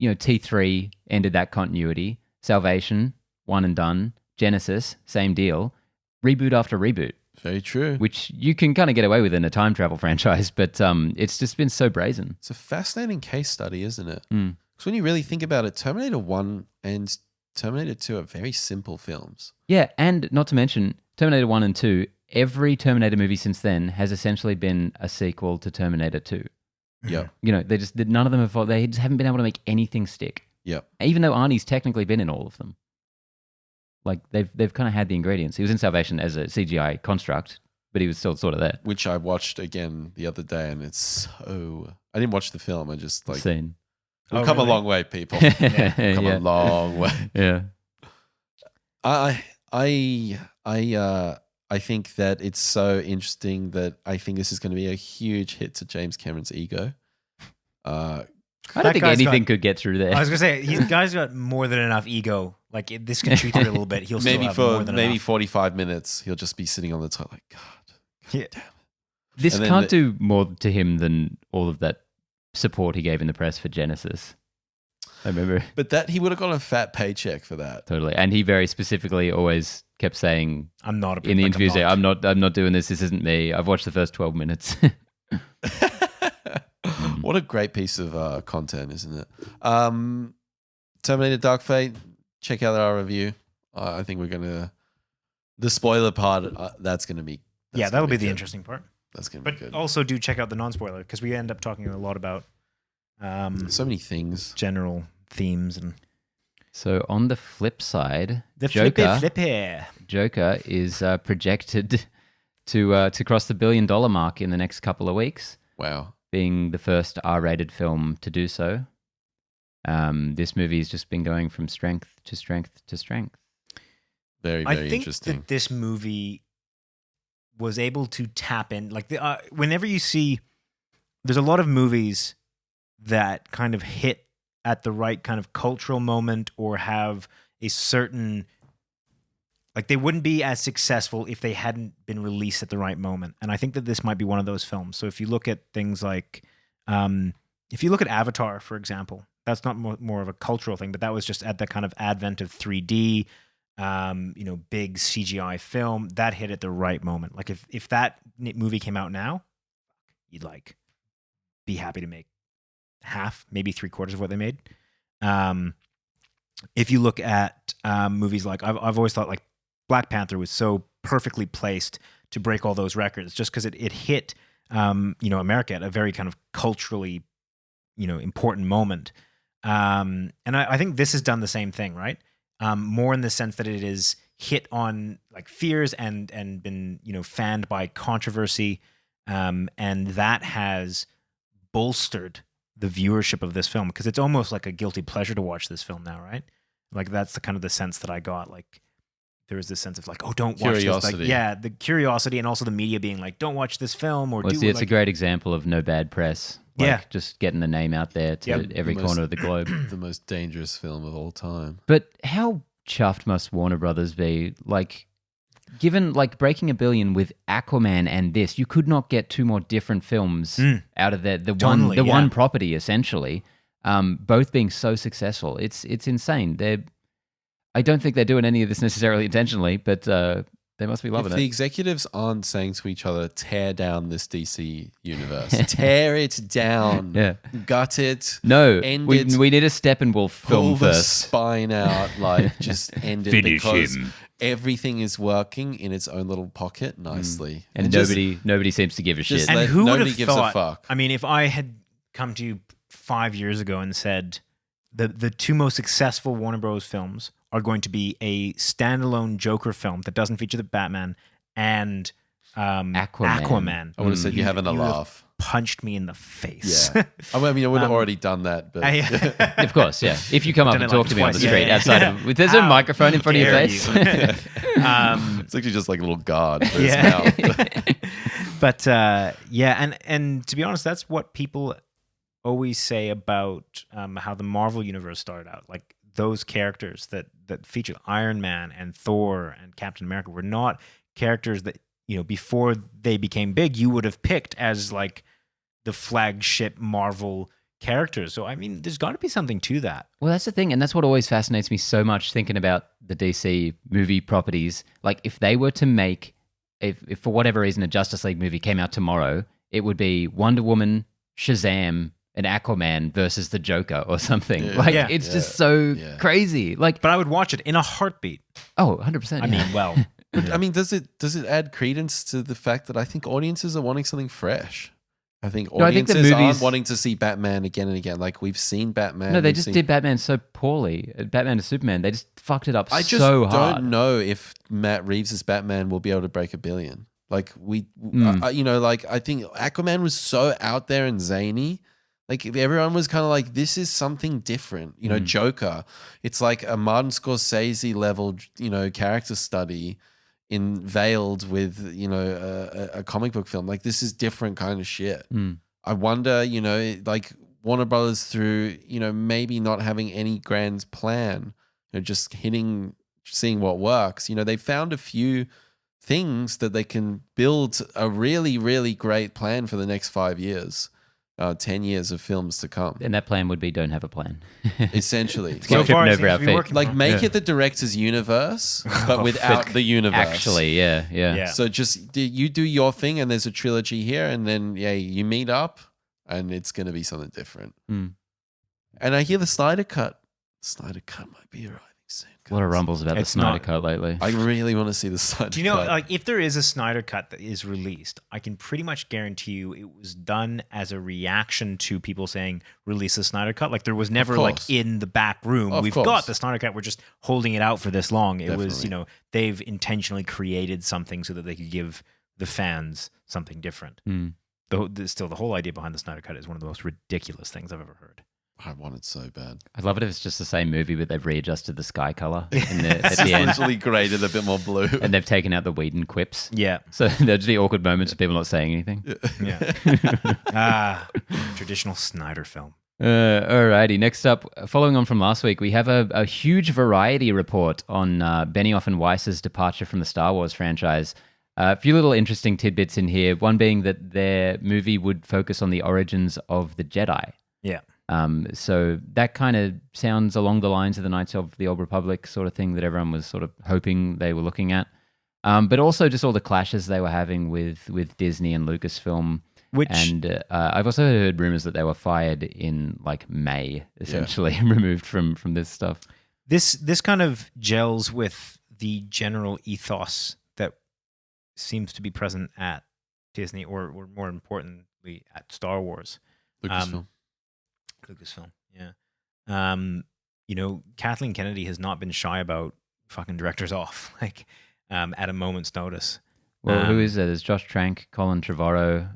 C: T3 ended that continuity, Salvation, one and done. Genesis, same deal. Reboot after reboot.
A: Very true.
C: Which you can kind of get away with in a time travel franchise, but it's just been so brazen.
A: It's a fascinating case study, isn't it? Because when you really think about it, Terminator 1 and Terminator 2 are very simple films.
C: Yeah, and not to mention Terminator 1 and 2, every Terminator movie since then has essentially been a sequel to Terminator 2.
A: Yep.
C: You know, none of them they just haven't been able to make anything stick.
A: Yep.
C: Even though Arnie's technically been in all of them. Like they've kind of had the ingredients. He was in Salvation as a CGI construct, but he was still sort of there.
A: Which I watched again the other day, and it's so... I didn't watch the film. I just like...
C: Scene.
A: We've come a long way, people. Come a long way.
C: Yeah.
A: I think that it's so interesting that I think this is going to be a huge hit to James Cameron's ego.
C: I don't think anything could get through there.
B: I was going to say, he's guy's got more than enough ego. Like, if this can treat it a little bit, he'll
A: maybe
B: still have more than enough.
A: 45 minutes, he'll just be sitting on the top like, God damn it.
C: This can't do more to him than all of that support he gave in the press for Genesis. I remember.
A: But that he would have got a fat paycheck for that.
C: Totally. And he very specifically always kept saying,
B: I'm not
C: in the interviews, I'm not doing this. This isn't me. I've watched the first 12 minutes.
A: What a great piece of content, isn't it? Terminator Dark Fate, check out our review. I think we're going to... The spoiler part, that's going to be...
B: that'll be the interesting part.
A: That's going to be good.
B: But also do check out the non-spoiler, because we end up talking a lot about...
A: so many things.
B: General themes. And
C: so on the flip side,
B: the
C: Joker is projected to cross the $1 billion mark in the next couple of weeks.
A: Wow.
C: Being the first R-rated film to do so. This movie has just been going from strength to strength to strength.
A: Very, very interesting.
B: I think that this movie was able to tap in, like whenever you see, there's a lot of movies that kind of hit at the right kind of cultural moment or have a certain, like they wouldn't be as successful if they hadn't been released at the right moment. And I think that this might be one of those films. So if you look at things like, if you look at Avatar, for example, that's not more of a cultural thing, but that was just at the kind of advent of 3D, big CGI film that hit at the right moment. Like if that movie came out now, you'd like be happy to make half, maybe 3/4 of what they made. If you look at movies like I've always thought like Black Panther was so perfectly placed to break all those records just because it hit America at a very kind of culturally important moment. And I think this has done the same thing, right? More in the sense that it is hit on like fears and been fanned by controversy, and that has bolstered the viewership of this film because it's almost like a guilty pleasure to watch this film now, right? Like that's the kind of the sense that I got. Like there was this sense of like, oh, don't watch this. Like, the curiosity and also the media being like, don't watch this film or
C: it's a great example of no bad press. Like, just getting the name out there to every corner of the globe.
A: The most dangerous film of all time.
C: But how chuffed must Warner Brothers be? Like, given like breaking $1 billion with Aquaman and this, you could not get two more different films out of the one property essentially. Both being so successful, it's insane. I don't think they're doing any of this necessarily intentionally, but they must be loving it.
A: The executives aren't saying to each other, tear down this DC universe. Tear it down.
C: Yeah.
A: Gut it.
C: No.
A: End
C: we
A: it.
C: We need a Steppenwolf film
A: pull the
C: first.
A: spine out. Like, just end it.
C: Finish
A: because
C: him.
A: everything is working in its own little pocket nicely.
C: And nobody seems to give a shit.
B: And who would
A: nobody
B: have
A: gives
B: thought,
A: a fuck.
B: I mean, if I had come to you 5 years ago and said the two most successful Warner Bros. Films are going to be a standalone Joker film that doesn't feature the Batman and Aquaman.
A: I would have said you're having a laugh.
B: Punched me in the face.
A: Yeah. I mean, I would have already done that. But
C: Of course, yeah. If you come up and talk to me on the street outside of... There's a microphone in front of your face.
A: It's actually just like a little guard for his mouth.
B: But and to be honest, that's what people always say about how the Marvel universe started out. Like those characters that feature Iron Man and Thor and Captain America were not characters that, before they became big, you would have picked as like the flagship Marvel characters. So, I mean, there's got to be something to that.
C: Well, that's the thing. And that's what always fascinates me so much thinking about the DC movie properties. Like if they were to make, if for whatever reason a Justice League movie came out tomorrow, it would be Wonder Woman, Shazam, an Aquaman versus the Joker or something.
A: Yeah.
C: Like,
B: Yeah.
C: it's just so crazy. Like,
B: But I would watch it in a heartbeat.
C: 100%.
B: I mean, well,
A: But, I mean, does it add credence to the fact that I think audiences are wanting something fresh? I think
C: No, I think the
A: audiences
C: movies-
A: aren't wanting to see Batman again and again. Like, we've seen Batman.
C: no, they
A: we've
C: just
A: seen-
C: did Batman so poorly. Batman to Superman, they just fucked it up
A: I just
C: so hard.
A: don't know if Matt Reeves' Batman will be able to break $1 billion. Like, I think Aquaman was so out there and zany. Like, everyone was kind of like, this is something different. You know, Joker, it's like a Martin Scorsese level, character study veiled with, a comic book film. Like, this is different kind of shit. I wonder, like Warner Brothers through, maybe not having any grand plan, just seeing what works. They found a few things that they can build a really, really great plan for the next 5 years, 10 years of films to come.
C: And that plan would be don't have a plan.
A: Essentially.
C: So far, it seems to be
B: working.
A: Like, make it the director's universe, but without the universe.
C: Actually, yeah.
A: So just you do your thing, and there's a trilogy here, and then you meet up, and it's going to be something different. And I hear the Snyder Cut. Snyder Cut might be arriving soon.
C: A lot of rumbles about the
B: It's
C: Snyder
B: not-
C: Cut lately.
A: I really want to see the Snyder Cut.
B: Do you know, like, if there is a Snyder Cut that is released, I can pretty much guarantee you it was done as a reaction to people saying, release the Snyder Cut. Like, there was never, like, in the back room,
A: Of
B: we've
A: course.
B: got the Snyder Cut, we're just holding it out for this long. It was,
A: Definitely.
B: they've intentionally created something so that they could give the fans something different. Still, the whole idea behind the Snyder Cut is one of the most ridiculous things I've ever heard.
A: I want it so bad.
C: I'd love it if it's just the same movie, but they've readjusted the sky color at
A: It's
C: the end.
A: literally graded a bit more blue.
C: And they've taken out the Whedon quips.
B: Yeah.
C: So there'll just be awkward moments of people not saying anything.
B: Yeah. Traditional Snyder film.
C: Alrighty. Next up, following on from last week, we have a huge variety report on Benioff and Weiss's departure from the Star Wars franchise. A few little interesting tidbits in here. One being that their movie would focus on the origins of the Jedi.
B: Yeah.
C: So that kind of sounds along the lines of the Knights of the Old Republic sort of thing that everyone was sort of hoping they were looking at. But also just all the clashes they were having with Disney and Lucasfilm. And I've also heard rumors that they were fired in like May, essentially, removed from this stuff.
B: This kind of gels with the general ethos that seems to be present at Disney, or more importantly, at Star Wars.
A: Lucasfilm.
B: Lucasfilm, yeah. Kathleen Kennedy has not been shy about fucking directors off, like, at a moment's notice.
C: Well, who is there? There's Josh Trank, Colin Trevorrow,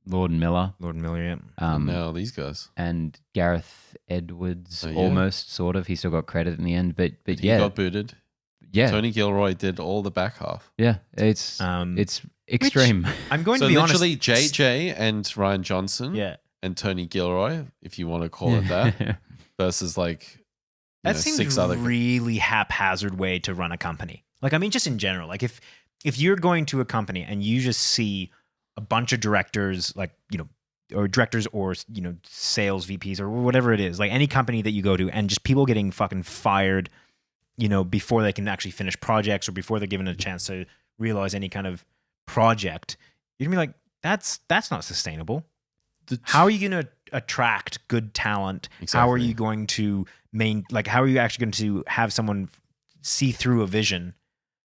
C: Lord Miller.
B: Lord Miller, yeah.
A: No, these guys.
C: And Gareth Edwards,
A: Oh, yeah.
C: almost, sort of. He still got credit in the end, but
A: He
C: yeah.
A: got booted.
C: Yeah.
A: Tony Gilroy did all the back half.
C: Yeah, it's extreme.
B: I'm going
A: So
B: to be honest.
A: literally JJ and Ryan Johnson
B: Yeah.
A: and Tony Gilroy, if you want to call it that, versus like
B: That seems
A: 6 other
B: really haphazard way to run a company. Like, I mean, just in general, like if you're going to a company and you just see a bunch of directors, like, or directors or, sales VPs or whatever it is, like any company that you go to, and just people getting fucking fired, before they can actually finish projects or before they're given a chance to realize any kind of project, you're gonna be like, that's not sustainable. How are you going to attract good talent?
A: Exactly.
B: How are you going to how are you actually going to have someone see through a vision?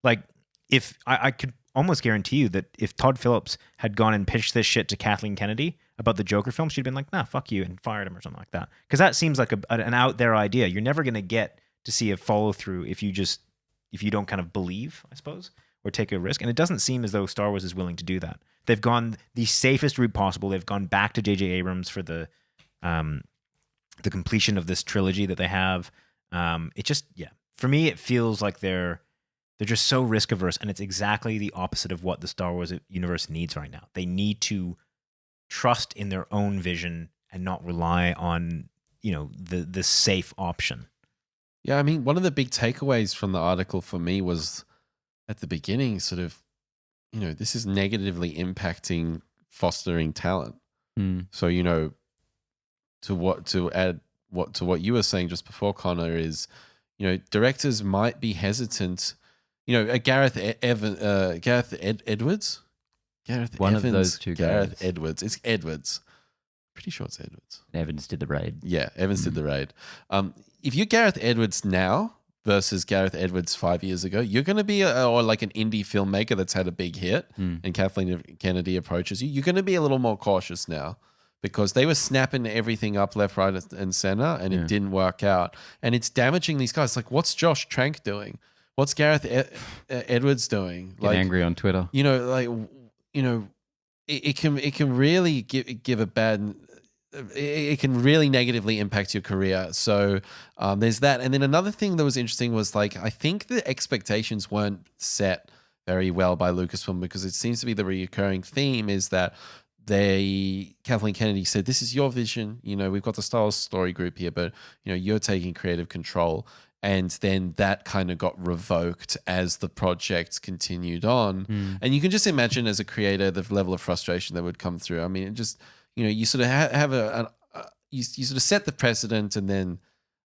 B: Like, if I could almost guarantee you that if Todd Phillips had gone and pitched this shit to Kathleen Kennedy about the Joker film, she'd been like, nah, fuck you, and fired him or something like that. Because that seems like an out there idea. You're never going to get to see a follow through if you don't kind of believe, I suppose, or take a risk. And it doesn't seem as though Star Wars is willing to do that. They've gone the safest route possible. They've gone back to J.J. Abrams for the completion of this trilogy that they have. It just, for me, it feels like they're just so risk averse, and it's exactly the opposite of what the Star Wars universe needs right now. They need to trust in their own vision and not rely on, the safe option.
A: Yeah, I mean, one of the big takeaways from the article for me was at the beginning, sort of, this is negatively impacting fostering talent. So, to what you were saying just before, Connor, is, directors might be hesitant. Gareth Edwards. Gareth
C: One
A: Evans,
C: of those two
A: Gareth
C: guys.
A: Edwards. It's Edwards. pretty sure it's Edwards.
C: Evans did the raid.
A: Yeah, Evans did the raid. If you're Gareth Edwards now versus Gareth Edwards 5 years ago, you're going to be or like an indie filmmaker that's had a big hit and Kathleen Kennedy approaches you. You're going to be a little more cautious now because they were snapping everything up left, right, and center and it didn't work out. And it's damaging these guys. Like, what's Josh Trank doing? What's Gareth Edwards doing?
C: Get angry on Twitter.
A: It can really give a bad. It can really negatively impact your career. So there's that. And then another thing that was interesting was like I think the expectations weren't set very well by Lucasfilm because it seems to be the recurring theme is that Kathleen Kennedy said, "This is your vision. We've got the Star Wars story group here, but you're taking creative control." And then that kind of got revoked as the project continued on. And you can just imagine as a creator the level of frustration that would come through. I mean, it just, you sort of have you sort of set the precedent and then,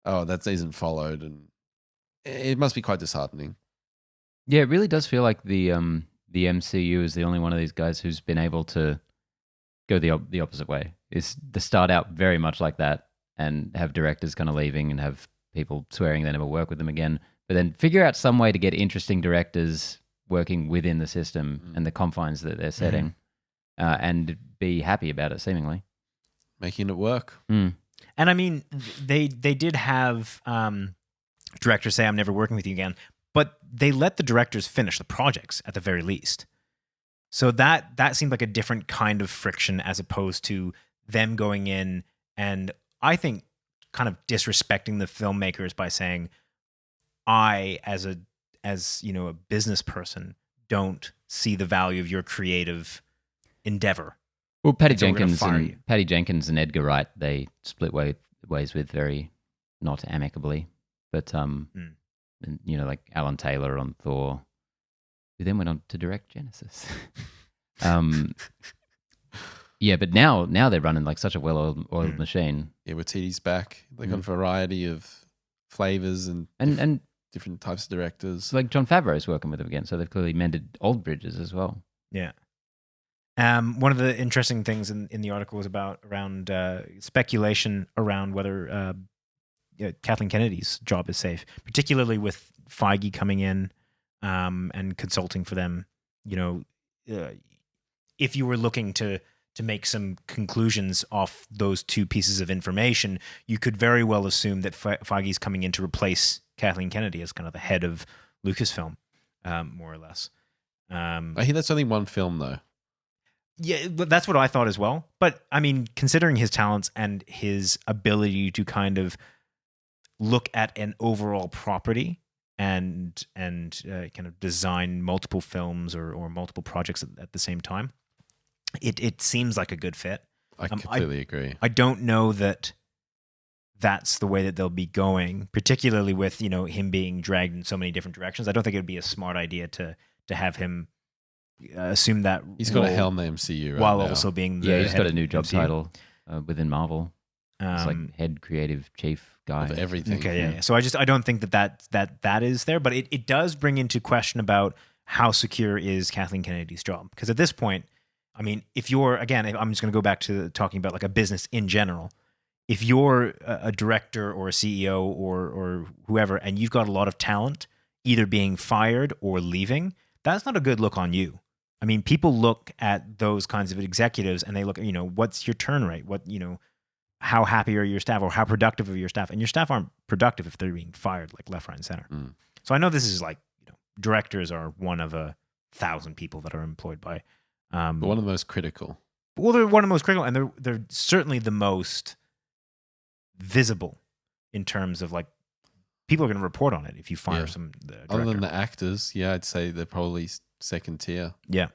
A: that isn't followed. And it must be quite disheartening.
C: Yeah, it really does feel like the MCU is the only one of these guys who's been able to go the opposite way. Is to start out very much like that and have directors kind of leaving and have people swearing they never work with them again, but then figure out some way to get interesting directors working within the system and the confines that they're setting and be happy about it, seemingly.
A: Making it work.
B: And I mean, they did have directors say, "I'm never working with you again," but they let the directors finish the projects at the very least. So that seemed like a different kind of friction as opposed to them going in and I think kind of disrespecting the filmmakers by saying, I, as a business person, don't see the value of your creative endeavor.
C: Well, Patty Jenkins and Edgar Wright, they split ways with very not amicably, but like Alan Taylor on Thor, who then went on to direct Genesis. Yeah, but now they're running like such a well-oiled machine.
A: Yeah, Watiti's back. They've got a variety of flavors and different types of directors.
C: Like Jon Favreau's working with them again, so they've clearly mended old bridges as well.
B: Yeah. One of the interesting things in the article was around speculation around whether Kathleen Kennedy's job is safe, particularly with Feige coming in and consulting for them. If you were looking to make some conclusions off those two pieces of information, you could very well assume that Feige's coming in to replace Kathleen Kennedy as kind of the head of Lucasfilm, more or less.
A: I hear that's only one film, though.
B: Yeah, but that's what I thought as well. But, I mean, considering his talents and his ability to kind of look at an overall property and kind of design multiple films or multiple projects at the same time, it seems like a good fit.
A: I completely agree.
B: I don't know that that's the way that they'll be going, particularly with him being dragged in so many different directions. I don't think it would be a smart idea to have him assume that
A: he's got a helm the MCU right
B: while
A: now.
B: also being the
C: he's
B: head
C: got a new job
B: MCU.
C: title within Marvel. It's like head creative chief guy
A: of everything.
B: Okay, yeah. So I don't think that is there, but it does bring into question about how secure is Kathleen Kennedy's job, because at this point, I mean, if I'm just going to go back to talking about like a business in general. If you're a director or a CEO or whoever, and you've got a lot of talent either being fired or leaving, that's not a good look on you. I mean, people look at those kinds of executives and they look at, what's your turn rate? How happy are your staff or how productive are your staff? And your staff aren't productive if they're being fired like left, right, and center. So I know this is like, directors are one of 1,000 people that are employed by.
A: But one of the most critical.
B: Well, they're one of the most critical, and they're certainly the most visible in terms of like people are going to report on it if you fire some director.
A: Other than the actors, I'd say they're probably second tier.
B: Yeah.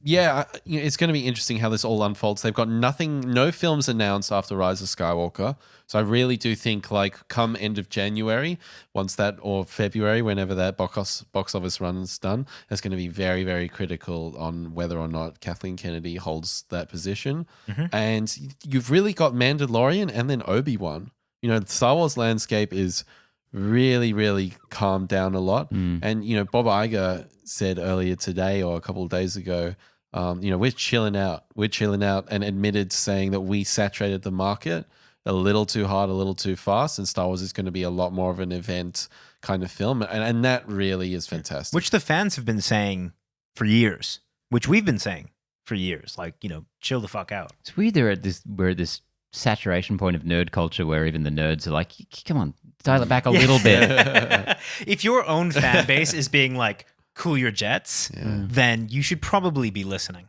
A: Yeah, it's going to be interesting how this all unfolds. They've got no films announced after Rise of Skywalker. So I really do think like come end of January, or February, whenever that box office run is done, it's going to be very, very critical on whether or not Kathleen Kennedy holds that position. And you've really got Mandalorian and then Obi-Wan. The Star Wars landscape is really, really calmed down a lot. And, Bob Iger said earlier today or a couple of days ago we're chilling out. We're chilling out, and admitted saying that we saturated the market a little too hard, a little too fast, and Star Wars is going to be a lot more of an event kind of film, and that really is fantastic.
B: Which the fans have been saying for years, which we've been saying for years, like, chill the fuck out.
C: It's weird we're at this saturation point of nerd culture where even the nerds are like, come on, dial it back a little bit.
B: If your own fan base is being like, cool your jets, then you should probably be listening.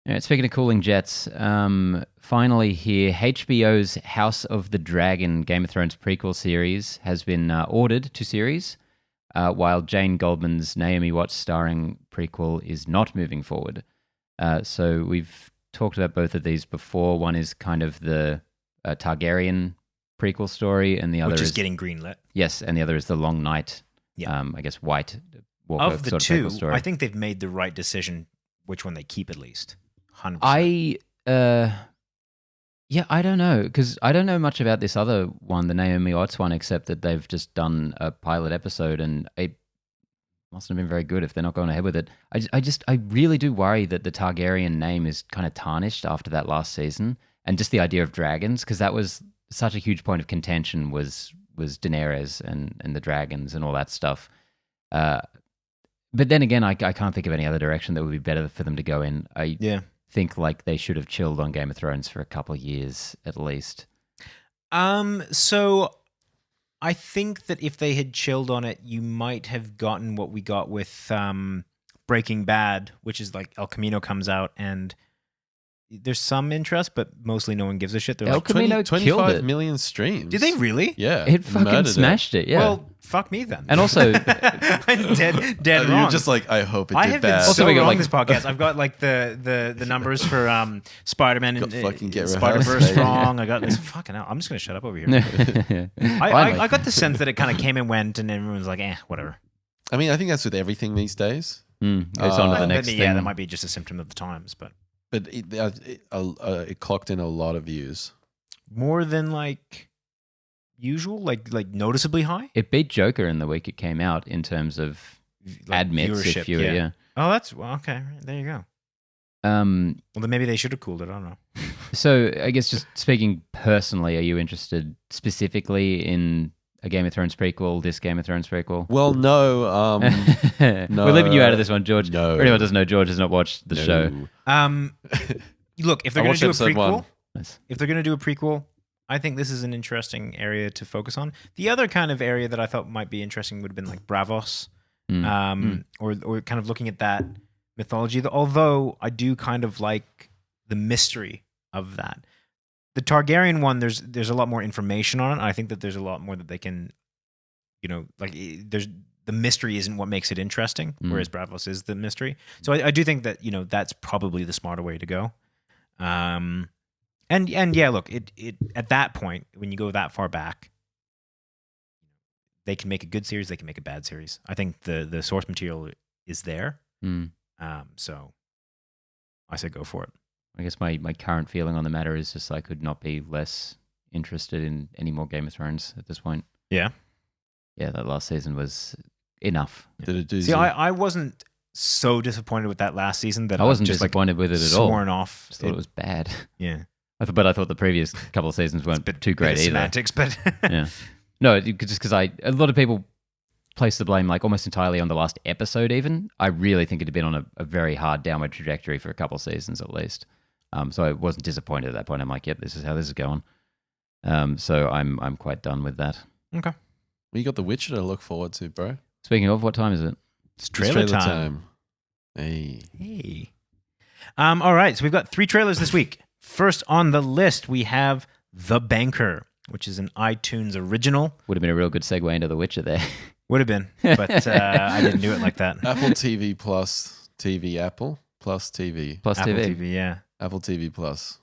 C: Yeah, speaking of cooling jets, finally here, HBO's House of the Dragon Game of Thrones prequel series has been ordered to series, while Jane Goldman's Naomi Watts starring prequel is not moving forward. So we've talked about both of these before. One is kind of the Targaryen prequel story, and the other
B: is getting greenlit.
C: Yes, and the other is the Long Night, I guess, White Walker
B: of the
C: sort
B: two,
C: of story.
B: I think they've made the right decision which one they keep at least. 100%.
C: I don't know, because I don't know much about this other one, the Naomi Watts one, except that they've just done a pilot episode, and it mustn't have been very good if they're not going ahead with it. I really do worry that the Targaryen name is kind of tarnished after that last season, and just the idea of dragons, because that was such a huge point of contention was Daenerys and the dragons and all that stuff. But then again, I can't think of any other direction that would be better for them to go in. I think like they should have chilled on Game of Thrones for a couple of years at least.
B: So I think that if they had chilled on it, you might have gotten what we got with Breaking Bad, which is like El Camino comes out and there's some interest, but mostly no one gives a shit. They're
C: El
B: like,
C: Camino
A: 25 million streams.
B: Did they really?
A: Yeah.
C: It fucking smashed it, yeah.
B: Well, fuck me then.
C: And also,
B: I'm dead wrong.
A: You're just like, I hope it did
B: I have
A: bad.
B: been
C: Also,
B: so
C: we got,
B: wrong
C: like-
B: this podcast. I've got like the numbers for Spider-Man and
A: fucking get
B: Spider-Verse
A: rehearsed,
B: wrong. I got this fucking out. I'm just gonna shut up over here.
C: finally.
B: I got the sense that it kind of came and went, and everyone's like, whatever.
A: I mean, I think that's with everything these days.
C: Goes on to the next thing.
B: Yeah, that might be just a symptom of the times, but
A: But it clocked in a lot of views.
B: more than like usual, like noticeably high.
C: It beat Joker in the week it came out in terms of
B: Like
C: admits,
B: viewership,
C: if you
B: yeah. Oh, that's okay. There you go. Well, then maybe they should have cooled it. I don't know.
C: So I guess just speaking personally, are you interested specifically in a Game of Thrones prequel, this Game of Thrones prequel?
A: Well, no. No.
C: We're leaving you out of this one, George.
A: No.
C: For anyone who doesn't know, George has not watched the show.
B: Look, if they're
A: I
B: going
A: watched
B: to do a
A: episode
B: prequel,
A: one.
C: Nice.
B: if they're going to do a prequel, I think this is an interesting area to focus on. The other kind of area that I thought might be interesting would have been like Bravos, or kind of looking at that mythology. Although I do kind of like the mystery of that. The Targaryen one, there's a lot more information on it. I think that there's a lot more that they can, there's the mystery isn't what makes it interesting, whereas Bravos is the mystery. So I do think that that's probably the smarter way to go. And yeah, look, it at that point when you go that far back, they can make a good series, they can make a bad series. I think the source material is there. So I say go for it.
C: I guess my current feeling on the matter is just I could not be less interested in any more Game of Thrones at this point.
B: Yeah.
C: Yeah, that last season was enough.
A: Did it do?
B: See, I wasn't so disappointed with that last season that
C: I wasn't
B: just
C: disappointed with it at all.
B: sworn off.
C: Just thought it was bad.
B: Yeah.
C: But I thought the previous couple of seasons weren't too great
B: Bit of
C: either.
B: semantics, but
C: Yeah. No, just because a lot of people place the blame like almost entirely on the last episode even. I really think it had been on a very hard downward trajectory for a couple of seasons at least. So I wasn't disappointed at that point. I'm like, yep, this is how this is going. So I'm quite done with that.
B: okay.
A: Well, you got The Witcher to look forward to, bro.
C: Speaking of, what time is it?
B: It's trailer time.
A: Hey.
B: All right, so we've got 3 trailers this week. First on the list, we have The Banker, which is an iTunes original.
C: Would have been a real good segue into The Witcher there.
B: Would have been, but I didn't do it like that.
A: Apple TV Plus TV, Apple Plus TV.
C: Plus
B: Apple
C: TV.
B: TV, yeah.
A: Apple TV Plus.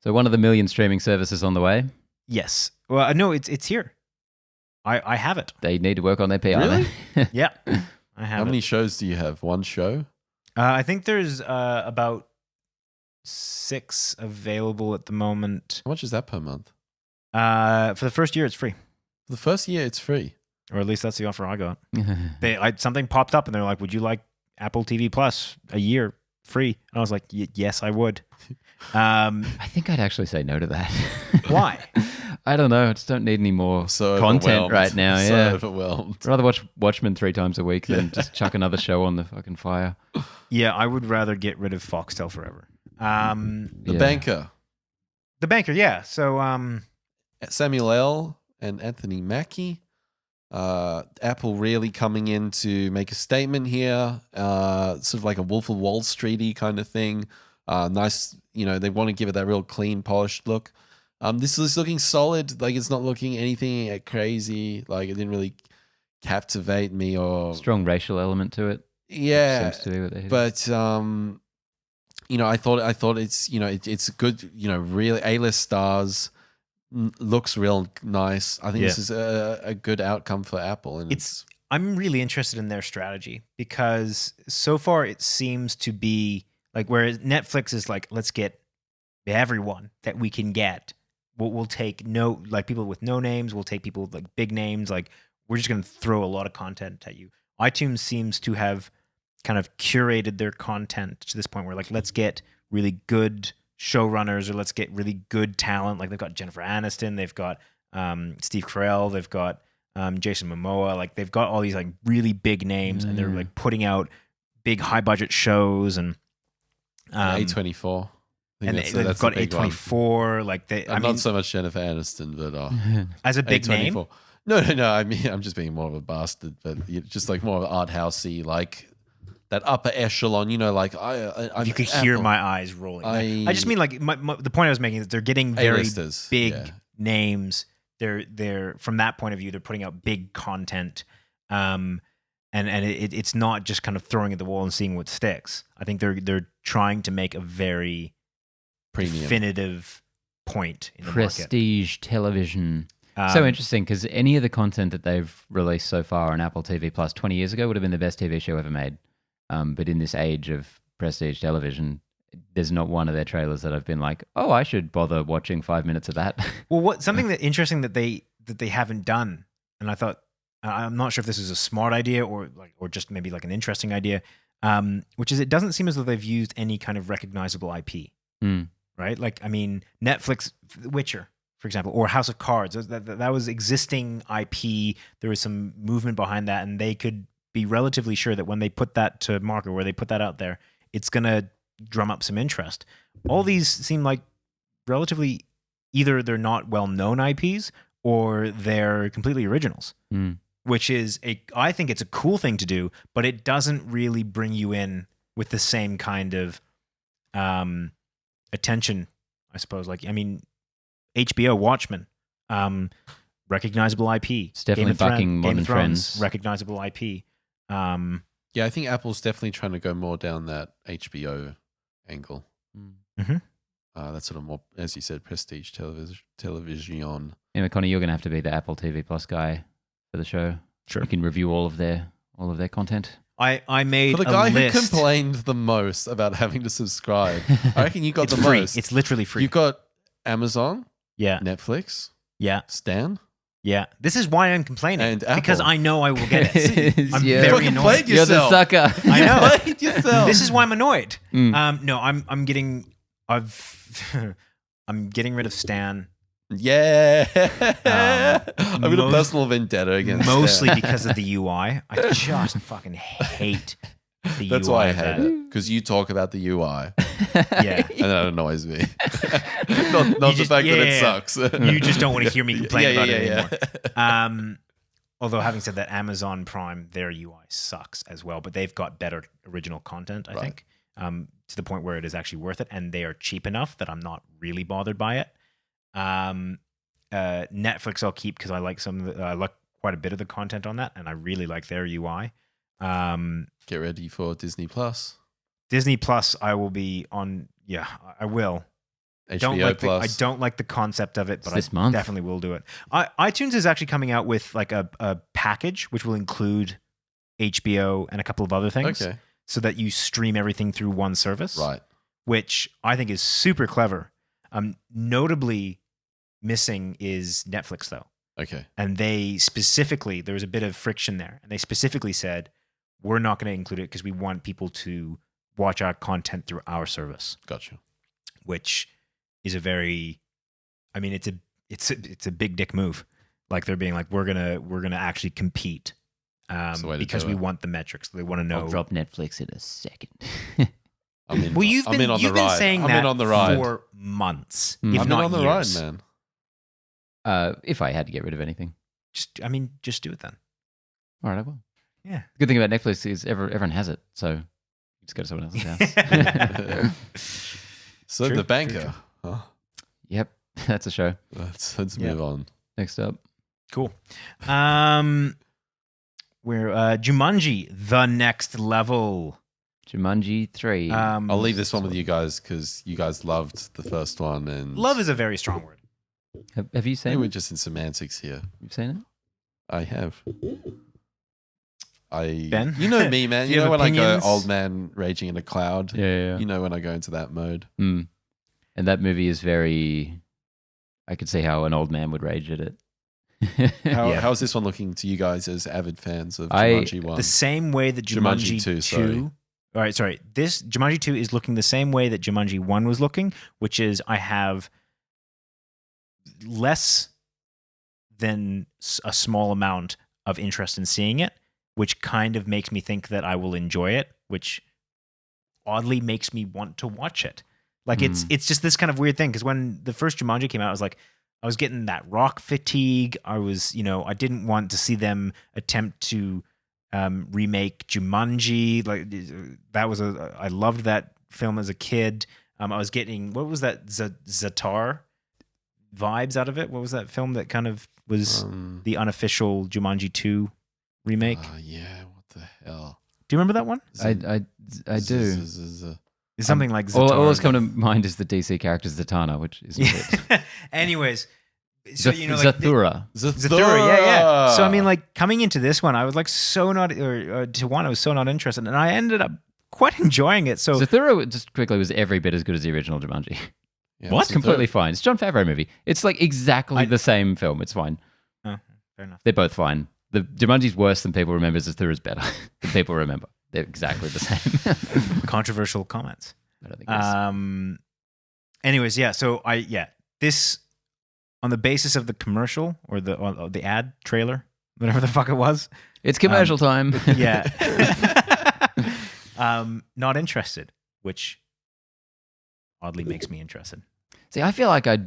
C: So one of the million streaming services on the way.
B: Yes. Well, no, it's here. I have it.
C: They need to work on their PR.
A: Really?
B: Yeah, I have
A: How
B: it.
A: many shows do you have? One show?
B: I think there's about 6 available at the moment.
A: How much is that per month?
B: For the first year, it's free.
A: For the first year, it's free.
B: Or at least that's the offer I got. Something popped up and they're like, would you like Apple TV Plus a year free. And I was like, yes, I would.
C: I think I'd actually say no to that.
B: Why?
C: I don't know. I just don't need any more
A: So
C: content
A: overwhelmed.
C: right now.
A: So
C: Yeah.
A: overwhelmed.
C: I'd rather watch Watchmen 3 times a week than just chuck another show on the fucking fire.
B: Yeah, I would rather get rid of Foxtel forever.
A: The Banker.
B: The Banker, yeah. So
A: Samuel L. and Anthony Mackie. Apple really coming in to make a statement here. Sort of like a Wolf of Wall Street-y kind of thing. Nice, they want to give it that real clean, polished look. This is looking solid. Like, it's not looking anything crazy. Like, it didn't really captivate me or
C: Strong racial element to it.
A: yeah.
C: Seems to be what they do.
A: But I thought it's it's good. Really A-list stars. Looks real nice. I think this is a good outcome for Apple, and
B: I'm really interested in their strategy because so far it seems to be like whereas Netflix is like, let's get everyone that we can get. We'll take people with no names. We'll take people with like big names. Like, we're just going to throw a lot of content at you. iTunes seems to have kind of curated their content to this point where like, let's get really good showrunners or let's get really good talent. Like, they've got Jennifer Aniston, they've got Steve Carell, they've got Jason Momoa. Like, they've got all these like really big names and they're like putting out big high budget shows and
A: A24.
B: And they've got A24. Like,
A: not so much Jennifer Aniston, but
B: as a big
A: A24.
B: name.
A: No. I mean, I'm just being more of a bastard, but just like more of an art housey, like that upper echelon. Like
B: if you could hear my eyes rolling. I just mean like the point I was making is they're getting very big names. They're from that point of view, they're putting out big content, and it's not just kind of throwing at the wall and seeing what sticks. I think they're trying to make a very
A: premium,
B: definitive point in the
C: prestige
B: market.
C: Television. So interesting because any of the content that they've released so far on Apple TV Plus 20 years ago would have been the best TV show ever made. But in this age of prestige television, there's not one of their trailers that I've been like, oh, I should bother watching 5 minutes of that.
B: Well, something that interesting that they haven't done, and I thought I'm not sure if this is a smart idea or just maybe like an interesting idea, which is it doesn't seem as though they've used any kind of recognizable IP, right? Like, I mean, Netflix, Witcher, for example, or House of Cards, that was existing IP. There was some movement behind that, and they could be relatively sure that when they put that to market, where they put that out there, it's going to drum up some interest. All these seem like relatively either they're not well-known IPs or they're completely originals, which is I think it's a cool thing to do, but it doesn't really bring you in with the same kind of attention, I suppose. Like, I mean, HBO, Watchmen, recognizable IP.
C: It's definitely fucking Modern Friends.
B: Recognizable IP.
A: Yeah, I think Apple's definitely trying to go more down that HBO angle.
B: Mm-hmm.
A: That's sort of more, as you said, prestige television.
C: Yeah, Connie, you're going to have to be the Apple TV Plus guy for the show.
B: Sure.
C: You can review all of their content.
B: I made
A: for the guy
B: a
A: who
B: list.
A: complained the most about having to subscribe. I reckon you got
B: It's
A: the
B: free.
A: most.
B: It's literally free.
A: You got Amazon,
B: yeah,
A: Netflix,
B: yeah,
A: Stan.
B: Yeah, this is why I'm complaining.
A: And Apple.
B: Because I know I will get it. I'm
C: Yeah.
B: very
A: Fucking
B: annoyed.
A: played
C: You're the
A: yourself.
C: sucker.
B: I know.
A: Played yourself.
B: This is why I'm annoyed.
C: Mm.
B: I'm getting I'm getting rid of Stan.
A: Yeah. I've got a personal vendetta against
B: mostly
A: Stan.
B: because of the UI. I just fucking hate the UI.
A: That's why I hate
B: that.
A: it. Because you talk about the UI.
B: Yeah.
A: And that annoys me. not the fact that it sucks.
B: You just don't want to hear me complain about it anymore.
A: Yeah.
B: Although having said that, Amazon Prime, their UI sucks as well, but they've got better original content, I think, to the point where it is actually worth it, and they are cheap enough that I'm not really bothered by it. Netflix I'll keep because I like I like quite a bit of the content on that, and I really like their UI.
A: Get ready for Disney Plus.
B: Disney Plus, I will be on. Yeah, I will.
A: HBO Plus.
B: I don't like the concept of it, but
C: This
B: I
C: month.
B: definitely will do it. iTunes is actually coming out with like a package which will include HBO and a couple of other things,
A: Okay.
B: so that you stream everything through one service.
A: Right.
B: Which I think is super clever. Notably missing is Netflix though.
A: Okay.
B: And they specifically, there was a bit of friction there, and they specifically said, we're not going to include it because we want people to watch our content through our service,
A: Gotcha.
B: which is a very, I mean, it's a big dick move. Like they're being like, we're gonna actually compete because we want the metrics. They want to know.
C: I'll drop Netflix in a second.
A: I'm in,
B: Well, you've
A: I'm in on
B: been
A: the ride.
B: saying
A: I'm
B: that
A: in on the ride.
B: for months,
C: Mm.
B: if
A: I'm
B: not
A: in on the
B: years.
A: ride, man.
C: If I had to get rid of anything.
B: Just do it then.
C: All right, I will.
B: Yeah.
C: The good thing about Netflix is everyone has it, so you just go to someone else's house.
A: So
B: True,
A: the
B: true,
A: banker.
B: true.
A: Huh?
C: Yep, that's a show.
A: Let's
B: Yeah.
A: move on.
C: Next up.
B: Cool. We're Jumanji, the next level.
C: Jumanji 3.
A: I'll leave this one with you guys because you guys loved the first one, and
B: Love is a very strong word.
C: Have you seen
A: maybe we're
C: it?
A: just in semantics here.
C: You've seen it?
A: I have.
B: Ben?
A: You know me, man.
B: Do
A: You
B: you
A: know
B: have
A: when I go
B: opinions?
A: old man raging in a cloud.
C: Yeah.
A: You know when I go into that mode.
C: Mm. And that movie is very... I could see how an old man would rage at it.
B: Yeah.
A: How's this one looking to you guys as avid fans of
C: I-
A: Jumanji 1?
B: The same way that
A: Jumanji
B: Jumanji
A: 2, sorry.
B: All right, sorry. This Jumanji 2 is looking the same way that Jumanji 1 was looking, which is I have less than a small amount of interest in seeing it, which kind of makes me think that I will enjoy it, which oddly makes me want to watch it. Like it's just this kind of weird thing because when the first Jumanji came out, I was getting that rock fatigue. I didn't want to see them attempt to remake Jumanji. Like I loved that film as a kid. I was getting, what was that, Zatar vibes out of it? What was that film that kind of was the unofficial Jumanji 2 remake?
A: Yeah, what the hell?
B: Do you remember that one?
C: I do.
B: It's something like Zatar.
C: All that's come to mind is the DC character Zatanna, which isn't it.
B: Anyways, so
C: Zathura.
B: Zathura, yeah. So I mean, like coming into this one, I was like so not, or to one, I was so not interested, and I ended up quite enjoying it. So
C: Zathura, just quickly, was every bit as good as the original Jumanji.
A: Yeah,
B: What?
C: Completely fine. It's a Jon Favreau movie. It's like exactly the same film. It's fine.
B: Oh, fair enough.
C: They're both fine. The Jumanji's worse than people remember. Zathura's better than people remember. They're exactly the same.
B: Controversial comments.
C: I don't think it's...
B: Anyways, yeah. So this on the basis of the commercial or the ad trailer, whatever the fuck it was.
C: It's commercial time.
B: Yeah. Not interested, which oddly makes me interested.
C: See, I feel like I'm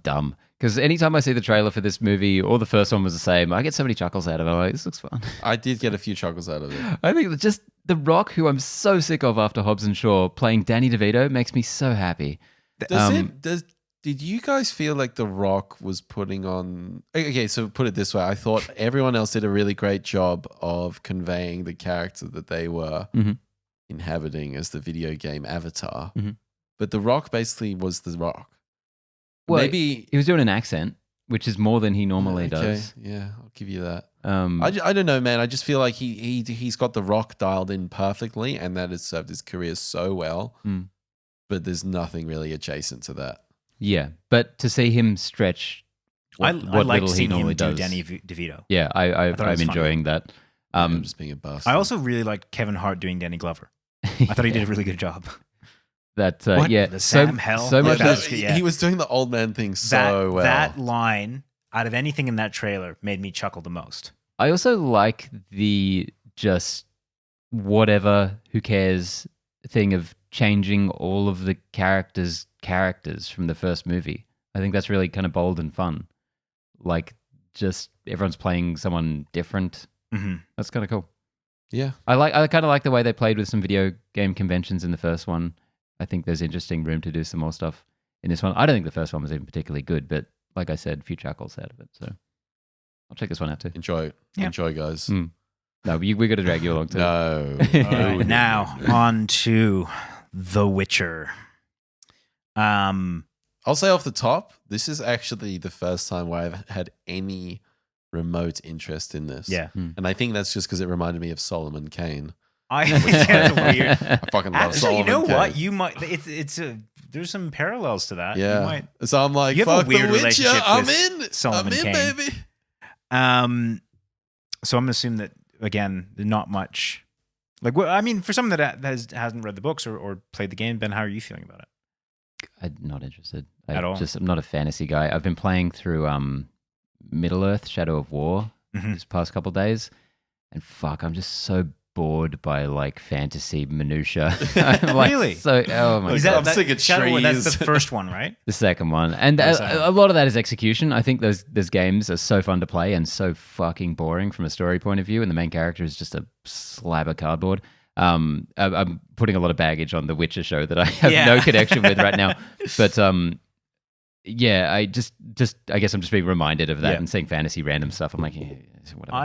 C: dumb. Because anytime I see the trailer for this movie, or the first one was the same, I get so many chuckles out of it. I'm like, this looks fun.
A: I did get a few chuckles out of it.
C: I think that just The Rock, who I'm so sick of after Hobbs and Shaw, playing Danny DeVito makes me so happy.
A: Did you guys feel like The Rock was putting on... Okay, so put it this way. I thought everyone else did a really great job of conveying the character that they were inhabiting as the video game avatar.
C: Mm-hmm.
A: But The Rock basically was The Rock.
C: Well,
A: Maybe...
C: he was doing an accent, which is more than he normally does.
A: Yeah, I'll give you that.
C: I
A: I don't know, man. I just feel like he's got The Rock dialed in perfectly, and that has served his career so well. But there's nothing really adjacent to that.
C: Yeah, but to see him stretch
B: I
C: what
B: like
C: little he
B: seeing him
C: normally
B: do
C: does.
B: Danny DeVito.
C: Yeah,
B: thought it
C: I'm
B: was
C: enjoying that.
A: I'm just being a bastard.
B: I also really liked Kevin Hart doing Danny Glover. I thought he did a really good job.
C: That
B: What?
C: yeah,
B: The
C: so
B: Sam Hell?
C: so
B: Yeah,
C: much.
B: that's-
C: of-
A: He was doing the old man thing so well.
B: That line, out of anything in that trailer, made me chuckle the most.
C: I also like the just whatever, who cares thing of changing all of the characters from the first movie. I think that's really kind of bold and fun. Like, just everyone's playing someone different.
B: Mm-hmm.
C: That's kind of cool.
A: Yeah.
C: I kind of like the way they played with some video game conventions in the first one. I think there's interesting room to do some more stuff in this one. I don't think the first one was even particularly good, but like I said, a few chuckles out of it. So I'll check this one out too.
A: Enjoy, guys.
C: No, we got to drag you along too.
A: No.
B: All right, now on to The Witcher.
A: I'll say off the top, this is actually the first time where I've had any remote interest in this.
B: Yeah.
A: And I think that's just because it reminded me of Solomon Kane.
B: That's weird.
A: I fucking love
B: Actually,
A: Solomon
B: you know
A: Kane.
B: what? You might. there's some parallels to that. You
A: Yeah.
B: might,
A: So I'm like,
B: You have a
A: fuck
B: weird
A: The Witcher.
B: relationship
A: I'm
B: with
A: in.
B: Solomon
A: I'm in,
B: Kane.
A: baby.
B: So I'm gonna assume that again, not much Like, I mean, for someone that hasn't read the books or played the game, Ben, how are you feeling about it?
C: I'm not interested
B: At all?
C: I'm not a fantasy guy. I've been playing through Middle Earth: Shadow of War these past couple days, and fuck, I'm just so bored by like fantasy minutia. I'm like,
B: Really?
C: So, oh my
A: Like,
C: god.
A: I'm sick of
B: Shadow of War, that's
A: trees.
B: the first one, right?
C: The second one, and a lot of that is execution. I think those games are so fun to play and so fucking boring from a story point of view, and the main character is just a slab of cardboard. I'm putting a lot of baggage on the Witcher show that I have no connection with right now, but yeah, I guess I'm just being reminded of that and seeing fantasy random stuff. I'm like, yeah, whatever.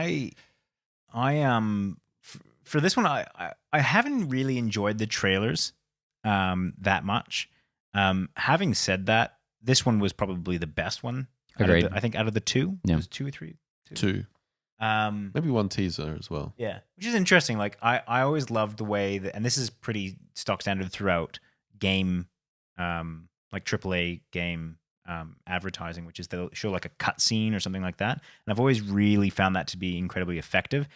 B: I for this one, I haven't really enjoyed the trailers that much. Having said that, this one was probably the best one.
C: Agreed.
B: I think out of the two,
C: Yeah.
B: was it 2 or 3?
A: Two. Maybe one teaser as well.
B: Yeah, which is interesting. Like I always loved the way that, and this is pretty stock standard throughout game, like AAA game advertising, which is they'll show like a cut scene or something like that. And I've always really found that to be incredibly effective.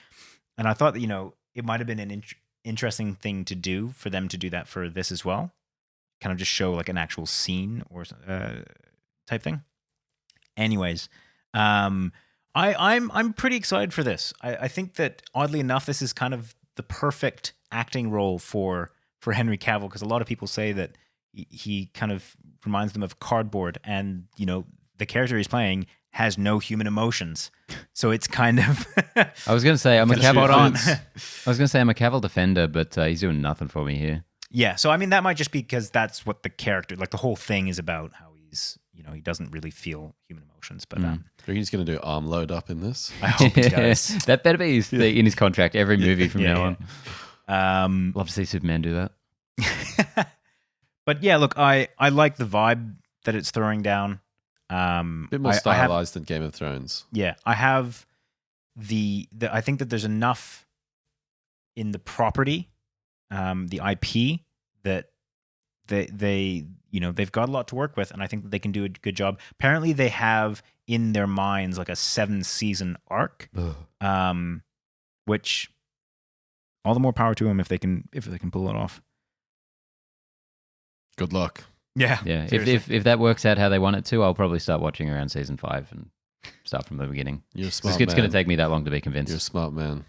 B: And I thought that, it might have been an interesting thing to do for them to do that for this as well. Kind of just show like an actual scene or type thing. Anyways, I'm pretty excited for this. I think that oddly enough, this is kind of the perfect acting role for Henry Cavill, because a lot of people say that he kind of reminds them of cardboard, and the character he's playing has no human emotions. So it's kind of
C: I was going to say I'm a
B: spot on.
C: Cavill defender, but he's doing nothing for me here.
B: Yeah, so I mean that might just be because that's what the character, like the whole thing is about, how he's he doesn't really feel human emotions. But
A: He's going to do arm load up in this.
B: I hope he does.
C: That better be in his contract every movie from now
B: Yeah.
C: on. Love to see Superman do that.
B: But yeah, look, I like the vibe that it's throwing down.
A: A bit more stylized than Game of Thrones.
B: Yeah, I have I think that there's enough in the property, the IP, that they've got a lot to work with, and I think that they can do a good job. Apparently, they have in their minds like a 7-season arc, which all the more power to them if they can pull it off.
A: Good luck.
B: Yeah,
C: yeah. If that works out how they want it to, I'll probably start watching around season 5 and start from the beginning.
A: You're a smart
C: It's
A: man.
C: going to take me that long to be convinced.
A: You're a smart man.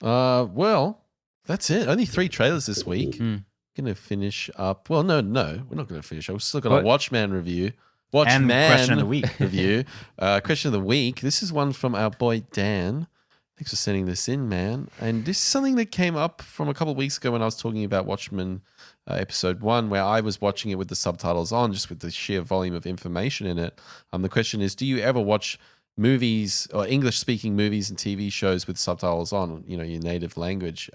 A: Well, that's it. Only 3 trailers this week. Going to finish up. Well, no, we're not going to finish. We've still got a Watchmen review.
B: And question of the week
A: review. Question of the week. This is one from our boy Dan. Thanks for sending this in, man. And this is something that came up from a couple of weeks ago when I was talking about Watchmen episode 1, where I was watching it with the subtitles on, just with the sheer volume of information in it. The question is, do you ever watch movies or English-speaking movies and TV shows with subtitles on, your native language?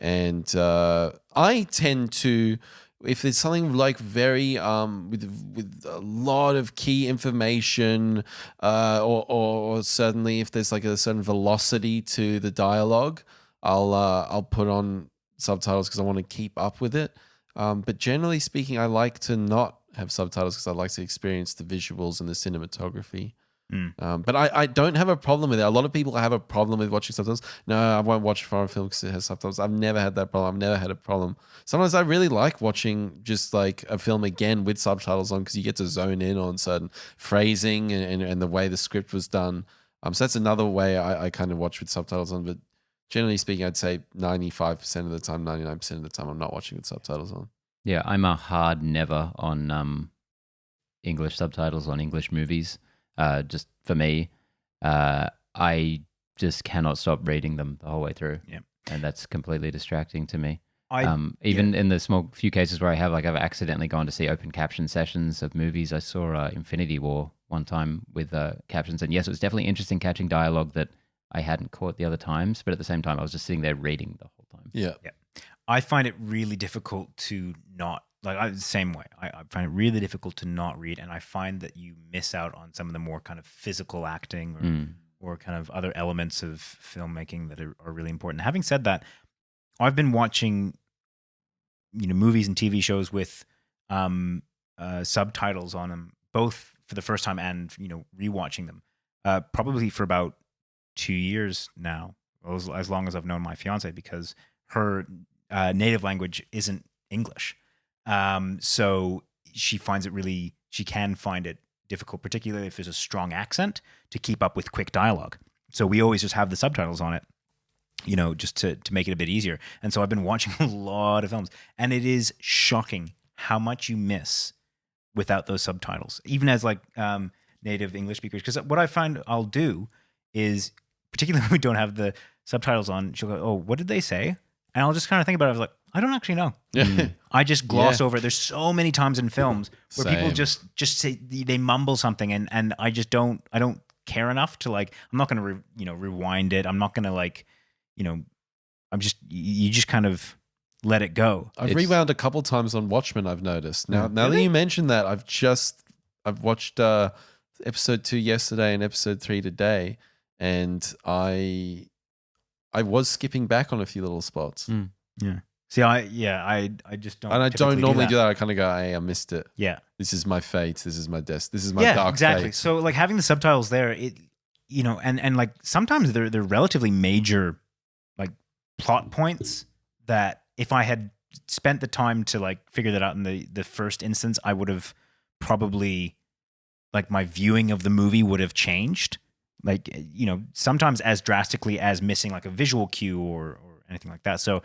A: And I tend to, if there's something like very with a lot of key information, or certainly if there's like a certain velocity to the dialogue, I'll put on subtitles because I want to keep up with it. But generally speaking, I like to not have subtitles because I like to experience the visuals and the cinematography. But I don't have a problem with it. A lot of people have a problem with watching subtitles. No, I won't watch a foreign film because it has subtitles. I've never had that problem. I've never had a problem. Sometimes I really like watching just like a film again with subtitles on because you get to zone in on certain phrasing and the way the script was done. So that's another way I kind of watch with subtitles on. But generally speaking, I'd say 95% of the time, 99% of the time, I'm not watching with subtitles on.
C: Yeah, I'm a hard never on English subtitles on English movies. Just for me, I just cannot stop reading them the whole way through.
B: Yeah,
C: and that's completely distracting to me. Even in the small few cases where I've accidentally gone to see open caption sessions of movies. I saw Infinity War one time with captions, and yes, it was definitely interesting catching dialogue that I hadn't caught the other times. But at the same time, I was just sitting there reading the whole time.
A: Yeah.
B: I find it really difficult to not. The same way. I find it really difficult to not read, and I find that you miss out on some of the more kind of physical acting or kind of other elements of filmmaking that are really important. Having said that, I've been watching, movies and TV shows with subtitles on them, both for the first time and rewatching them, probably for about 2 years now, as long as I've known my fiance, because her native language isn't English. So she can find it difficult, particularly if there's a strong accent, to keep up with quick dialogue. So we always just have the subtitles on it, just to make it a bit easier. And so I've been watching a lot of films, and it is shocking how much you miss without those subtitles, even as like native English speakers. Because what I find I'll do is, particularly when we don't have the subtitles on, she'll go, "Oh, what did they say?" And I'll just kind of think about it. I was like, I don't actually know. I just gloss over it. There's so many times in films where people just say, they mumble something, and I just don't care enough to, like, I'm not going to rewind it. I'm not going to, like, you just kind of let it go.
A: I've rewound a couple times on Watchmen, I've noticed. Now that you mention that, I've watched episode 2 yesterday and episode 3 today, and I was skipping back on a few little spots.
B: Yeah. See, I just don't.
A: And I don't normally do that. I kind of go, "Hey, I missed it.
B: Yeah.
A: This is my fate. This is my death. This is my dark
B: exactly.
A: fate."
B: So, like, having the subtitles there, and like sometimes they're relatively major, like, plot points that if I had spent the time to, like, figure that out in the first instance, I would have probably, like, my viewing of the movie would have changed. Like, sometimes as drastically as missing, like, a visual cue or anything like that. So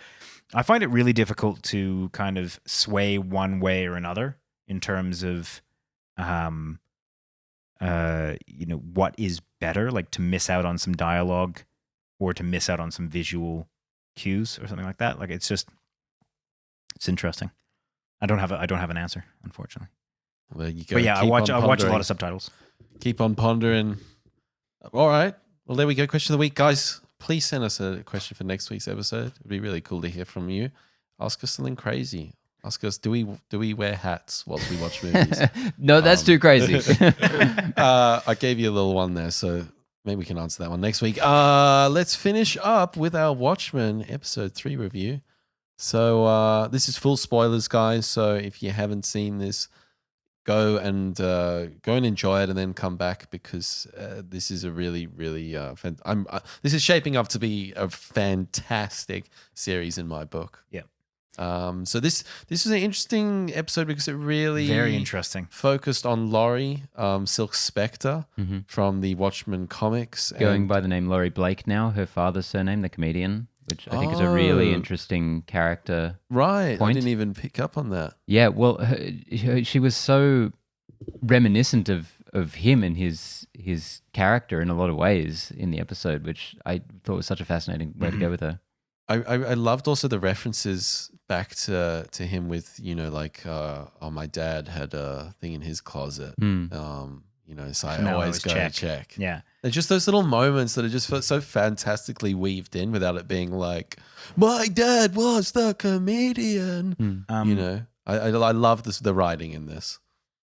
B: I find it really difficult to kind of sway one way or another in terms of, what is better, like to miss out on some dialogue or to miss out on some visual cues or something like that. Like, it's interesting. I don't have an answer, unfortunately.
A: There you go.
B: But yeah, I watch a lot of subtitles.
A: Keep on pondering. All right. Well, there we go. Question of the week, guys. Please send us a question for next week's episode. It'd be really cool to hear from you. Ask us something crazy. Ask us, do we wear hats whilst we watch movies?
C: No, that's too crazy.
A: I gave you a little one there, so maybe we can answer that one next week. Let's finish up with our Watchmen episode 3 review. So this is full spoilers, guys. So if you haven't seen this, go and enjoy it, and then come back, because this is a really, really this is shaping up to be a fantastic series in my book.
B: Yeah.
A: So this is an interesting episode because it really
B: very interesting
A: focused on Laurie, Silk Spectre from the Watchmen comics,
C: going by the name Laurie Blake now. Her father's surname, the comedian, which I think is a really interesting character.
A: Right.
C: Point.
A: I didn't even pick up on that.
C: Yeah, well, she was so reminiscent of him and his character in a lot of ways in the episode, which I thought was such a fascinating way to go with her.
A: I loved also the references back to him with, my dad had a thing in his closet. So I always go check.
B: Yeah.
A: They're just those little moments that are just so fantastically weaved in without it being like, my dad was the comedian. I love the writing in this.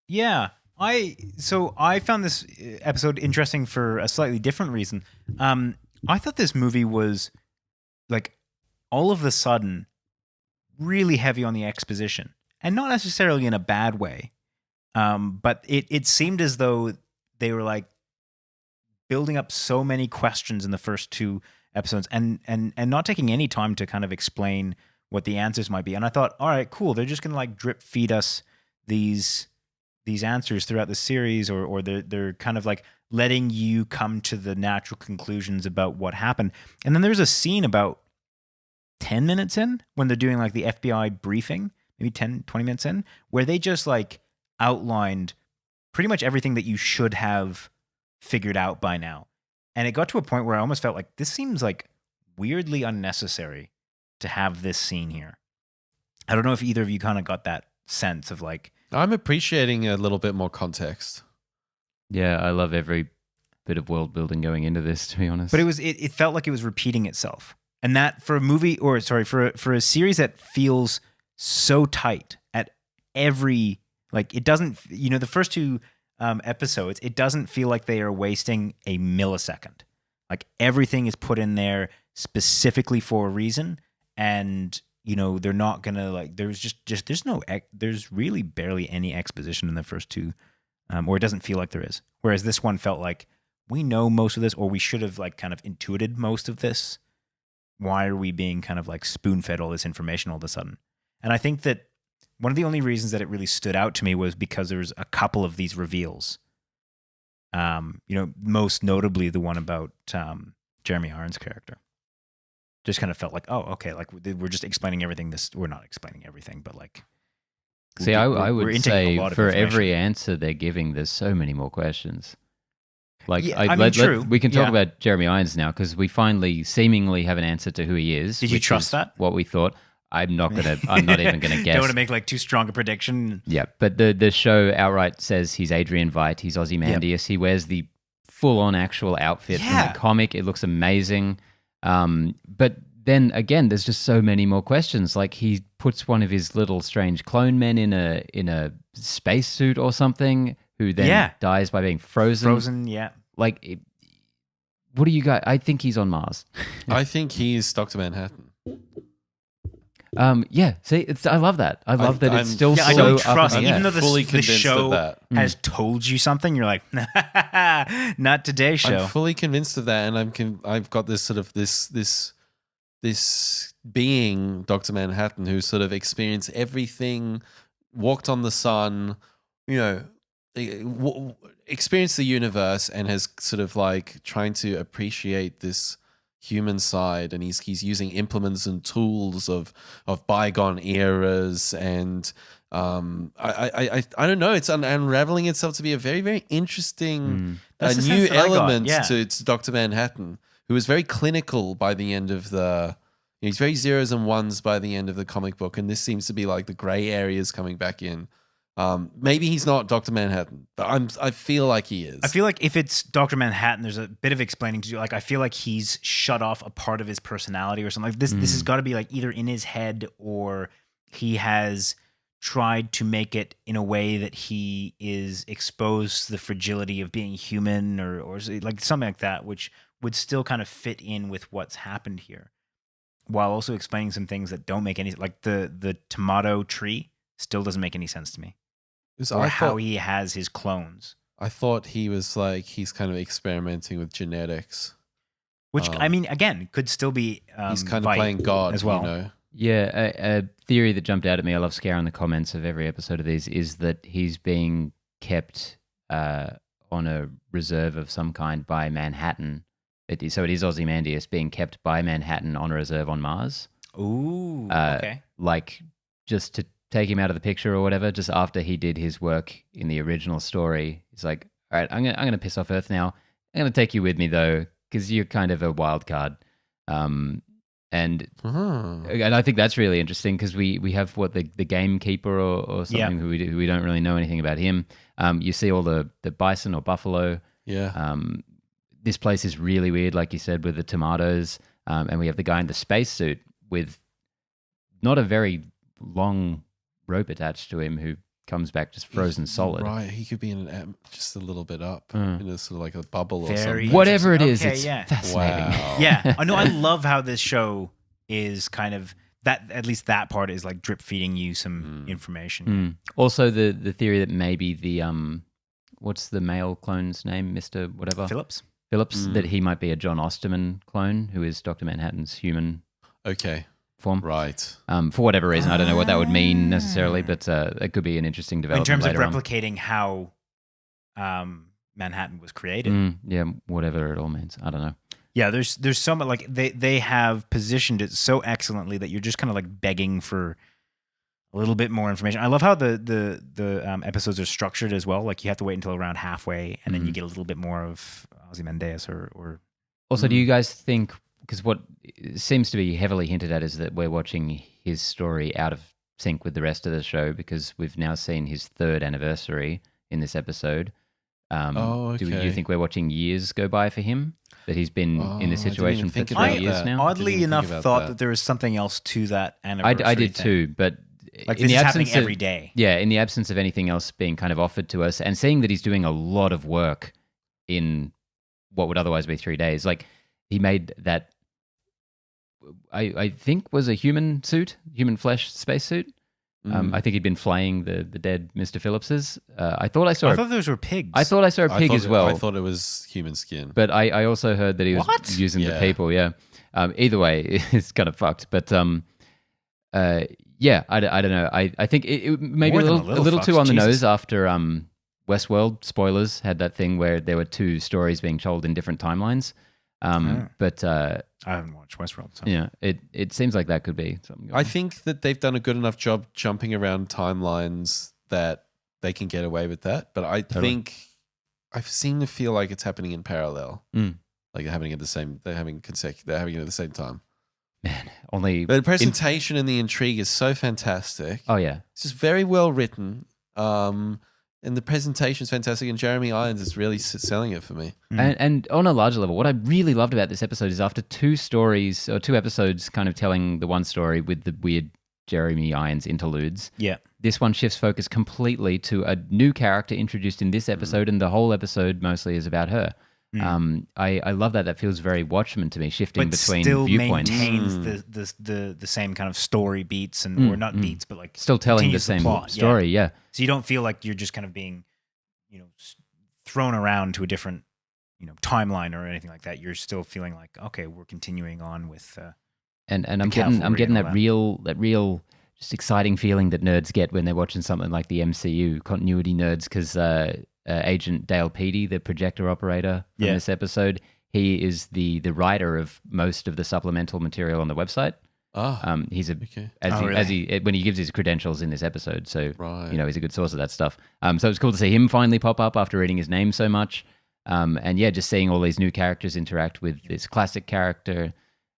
B: Yeah. I found this episode interesting for a slightly different reason. I thought this movie was, like, all of a sudden really heavy on the exposition, and not necessarily in a bad way. But it seemed as though they were, like, building up so many questions in the first 2 episodes and not taking any time to kind of explain what the answers might be. And I thought, all right, cool. They're just going to, like, drip feed us these answers throughout the series, or they're kind of, like, letting you come to the natural conclusions about what happened. And then there's a scene about 10 minutes in when they're doing, like, the FBI briefing, maybe 10, 20 minutes in, where they just, like, outlined pretty much everything that you should have figured out by now. And it got to a point where I almost felt like this seems, like, weirdly unnecessary to have this scene here. I don't know if either of you kind of got that sense of, like,
A: I'm appreciating a little bit more context.
C: Yeah, I love every bit of world building going into this, to be honest.
B: But it felt like it was repeating itself. And that for a movie, for a series that feels so tight at every, like, it doesn't, the first 2 episodes, it doesn't feel like they are wasting a millisecond. Like, everything is put in there specifically for a reason, and they're not gonna, like, there's really barely any exposition in the first 2, or it doesn't feel like there is. Whereas this one felt like we know most of this, or we should have, like, kind of intuited most of this why are we being kind of like spoon-fed all this information all of a sudden? And I think that one of the only reasons that it really stood out to me was because there's a couple of these reveals. Most notably the one about Jeremy Irons' character. Just kind of felt like, oh, okay, like we're just explaining everything. We're not explaining everything, but like.
C: See, I would
B: intaking
C: say
B: a lot of
C: for
B: information.
C: every answer they're giving, there's so many more questions. Like,
B: Yeah, true.
C: We can talk
B: Yeah.
C: about Jeremy Irons now because we finally seemingly have an answer to who he is.
B: Did you
C: which
B: trust
C: is
B: that?
C: What we thought. I'm not even gonna guess.
B: Don't want to make like too strong a prediction.
C: Yeah, but the show outright says he's Adrian Veidt, he's Ozymandias. He wears the full-on actual outfit from
B: Yeah.
C: the comic. It looks amazing. But then again, there's just so many more questions. Like he puts one of his little strange clone men in a spacesuit or something, who then dies by being frozen.
B: Frozen, yeah.
C: Like, what do you guys? I think he's on Mars.
A: I think he's Dr. Manhattan.
C: Yeah. See, I love that. I love that it's still
B: Yeah,
C: so
B: I don't
C: up in
B: trust,
C: the
B: even
C: air.
B: though
A: fully
B: the
A: convinced of
B: show
A: that.
B: has told you something, you're like, not today's show.
A: I'm fully convinced of that, and I've got this sort of this being Dr. Manhattan who sort of experienced everything, walked on the sun, experienced the universe, and has sort of like trying to appreciate this human side, and he's using implements and tools of bygone eras, and I don't know, it's unraveling itself to be a very, very interesting
B: That's the
A: new
B: sense that I got,
A: element
B: yeah.
A: to Dr. Manhattan, who was very clinical by the end of he's very zeros and ones by the end of the comic book, and this seems to be like the gray areas coming back in. Maybe he's not Dr. Manhattan, but I feel like he is.
B: I feel like if it's Dr. Manhattan, there's a bit of explaining to do. Like, I feel like he's shut off a part of his personality or something. Like this has got to be like either in his head, or he has tried to make it in a way that he is exposed to the fragility of being human, or like something like that, which would still kind of fit in with what's happened here, while also explaining some things that don't make any, like the tomato tree still doesn't make any sense to me. Or how he has his clones.
A: I thought he was like, he's kind of experimenting with genetics.
B: Which, I mean, again, could still be
A: He's kind of
B: Veidt
A: playing God
B: as well.
A: you know?
C: Yeah, a theory that jumped out at me, I love scouring the comments of every episode of these, is that he's being kept on a reserve of some kind by Manhattan. So it is Ozymandias being kept by Manhattan on a reserve on Mars.
B: Ooh, okay.
C: Like, just to take him out of the picture or whatever, just after he did his work in the original story. He's like, all right, I'm gonna piss off Earth now. I'm going to take you with me, though, because you're kind of a wild card. And I think that's really interesting because we have the gamekeeper or something who we don't really know anything about him. You see all the bison or buffalo.
A: Yeah.
C: This place is really weird, like you said, with the tomatoes. And we have the guy in the spacesuit with not a very long rope attached to him who comes back just frozen solid.
A: Right. He could be just a little bit up in a sort of like a bubble or something.
C: Whatever it is,
B: Okay,
C: it's
B: yeah.
C: fascinating.
A: Wow.
B: Yeah, I know. I love how this show is kind of that. At least that part is like drip feeding you some information.
C: Also, the theory that maybe the what's the male clone's name, Mr. Whatever
B: Phillips,
C: that he might be a John Osterman clone who is Dr. Manhattan's human
A: Okay.
C: form.
A: Right.
C: For whatever reason, I don't know what that would mean necessarily, but it could be an interesting
B: in
C: development
B: terms of
C: later on.
B: replicating how Manhattan was created.
C: Yeah, whatever it all means. I don't know.
B: Yeah, there's so much, like they have positioned it so excellently that you're just kind of like begging for a little bit more information. I love how the episodes are structured as well. Like you have to wait until around halfway, and then you get a little bit more of Ozymandias or.
C: Also, do you guys think, because what seems to be heavily hinted at is that we're watching his story out of sync with the rest of the show because we've now seen his 3rd anniversary in this episode. Do you think we're watching years go by for him? That he's been in this situation for 3 years now?
B: Oddly enough, thought that there was something else to that anniversary.
C: I did
B: thing.
C: too, but
B: Like
C: in
B: this
C: the
B: is
C: absence
B: happening every day.
C: Yeah, in the absence of anything else being kind of offered to us, and seeing that he's doing a lot of work in what would otherwise be 3 days, like he made that. I think was a human flesh spacesuit. I think he'd been flaying the dead Mr. Phillipses. I thought
B: those were pigs.
C: I thought I saw a pig as well.
A: I thought it was human skin.
C: But I also heard that he was using the people, yeah. Either way, it's kind of fucked. But yeah, I don't know. I think it maybe
B: More
C: a
B: than
C: little too
B: fucked,
C: on the
B: Jesus.
C: nose after Westworld, spoilers, had that thing where there were two stories being told in different timelines. But
B: I haven't watched Westworld. So.
C: yeah, it seems like that could be something.
A: I think that they've done a good enough job jumping around timelines that they can get away with that. But I think I seem to feel like it's happening in parallel. Like they're having it at the same time.
C: Man, only
A: The presentation and the intrigue is so fantastic.
C: Oh yeah,
A: It's just very well written. And the presentation is fantastic. And Jeremy Irons is really selling it for me.
C: and on a larger level, what I really loved about this episode is after two episodes kind of telling the one story with the weird Jeremy Irons interludes.
B: Yeah.
C: This one shifts focus completely to a new character introduced in this episode, and the whole episode mostly is about her. I love that. That feels very Watchmen to me, shifting
B: But
C: between
B: still
C: viewpoints.
B: maintains the same kind of story beats or not beats, but like
C: Still telling the
B: continues
C: same
B: plot.
C: story, yeah.
B: So you don't feel like you're just kind of being, thrown around to a different, timeline or anything like that. You're still feeling like, okay, we're continuing on with.
C: And I'm
B: cavalry
C: getting
B: and all
C: that real just exciting feeling that nerds get when they're watching something like the MCU, continuity nerds, because Agent Dale Peady, the projector operator from this episode, he is the writer of most of the supplemental material on the website. He's when he gives his credentials in this episode, so he's a good source of that stuff. So it's cool to see him finally pop up after reading his name so much, and just seeing all these new characters interact with this classic character.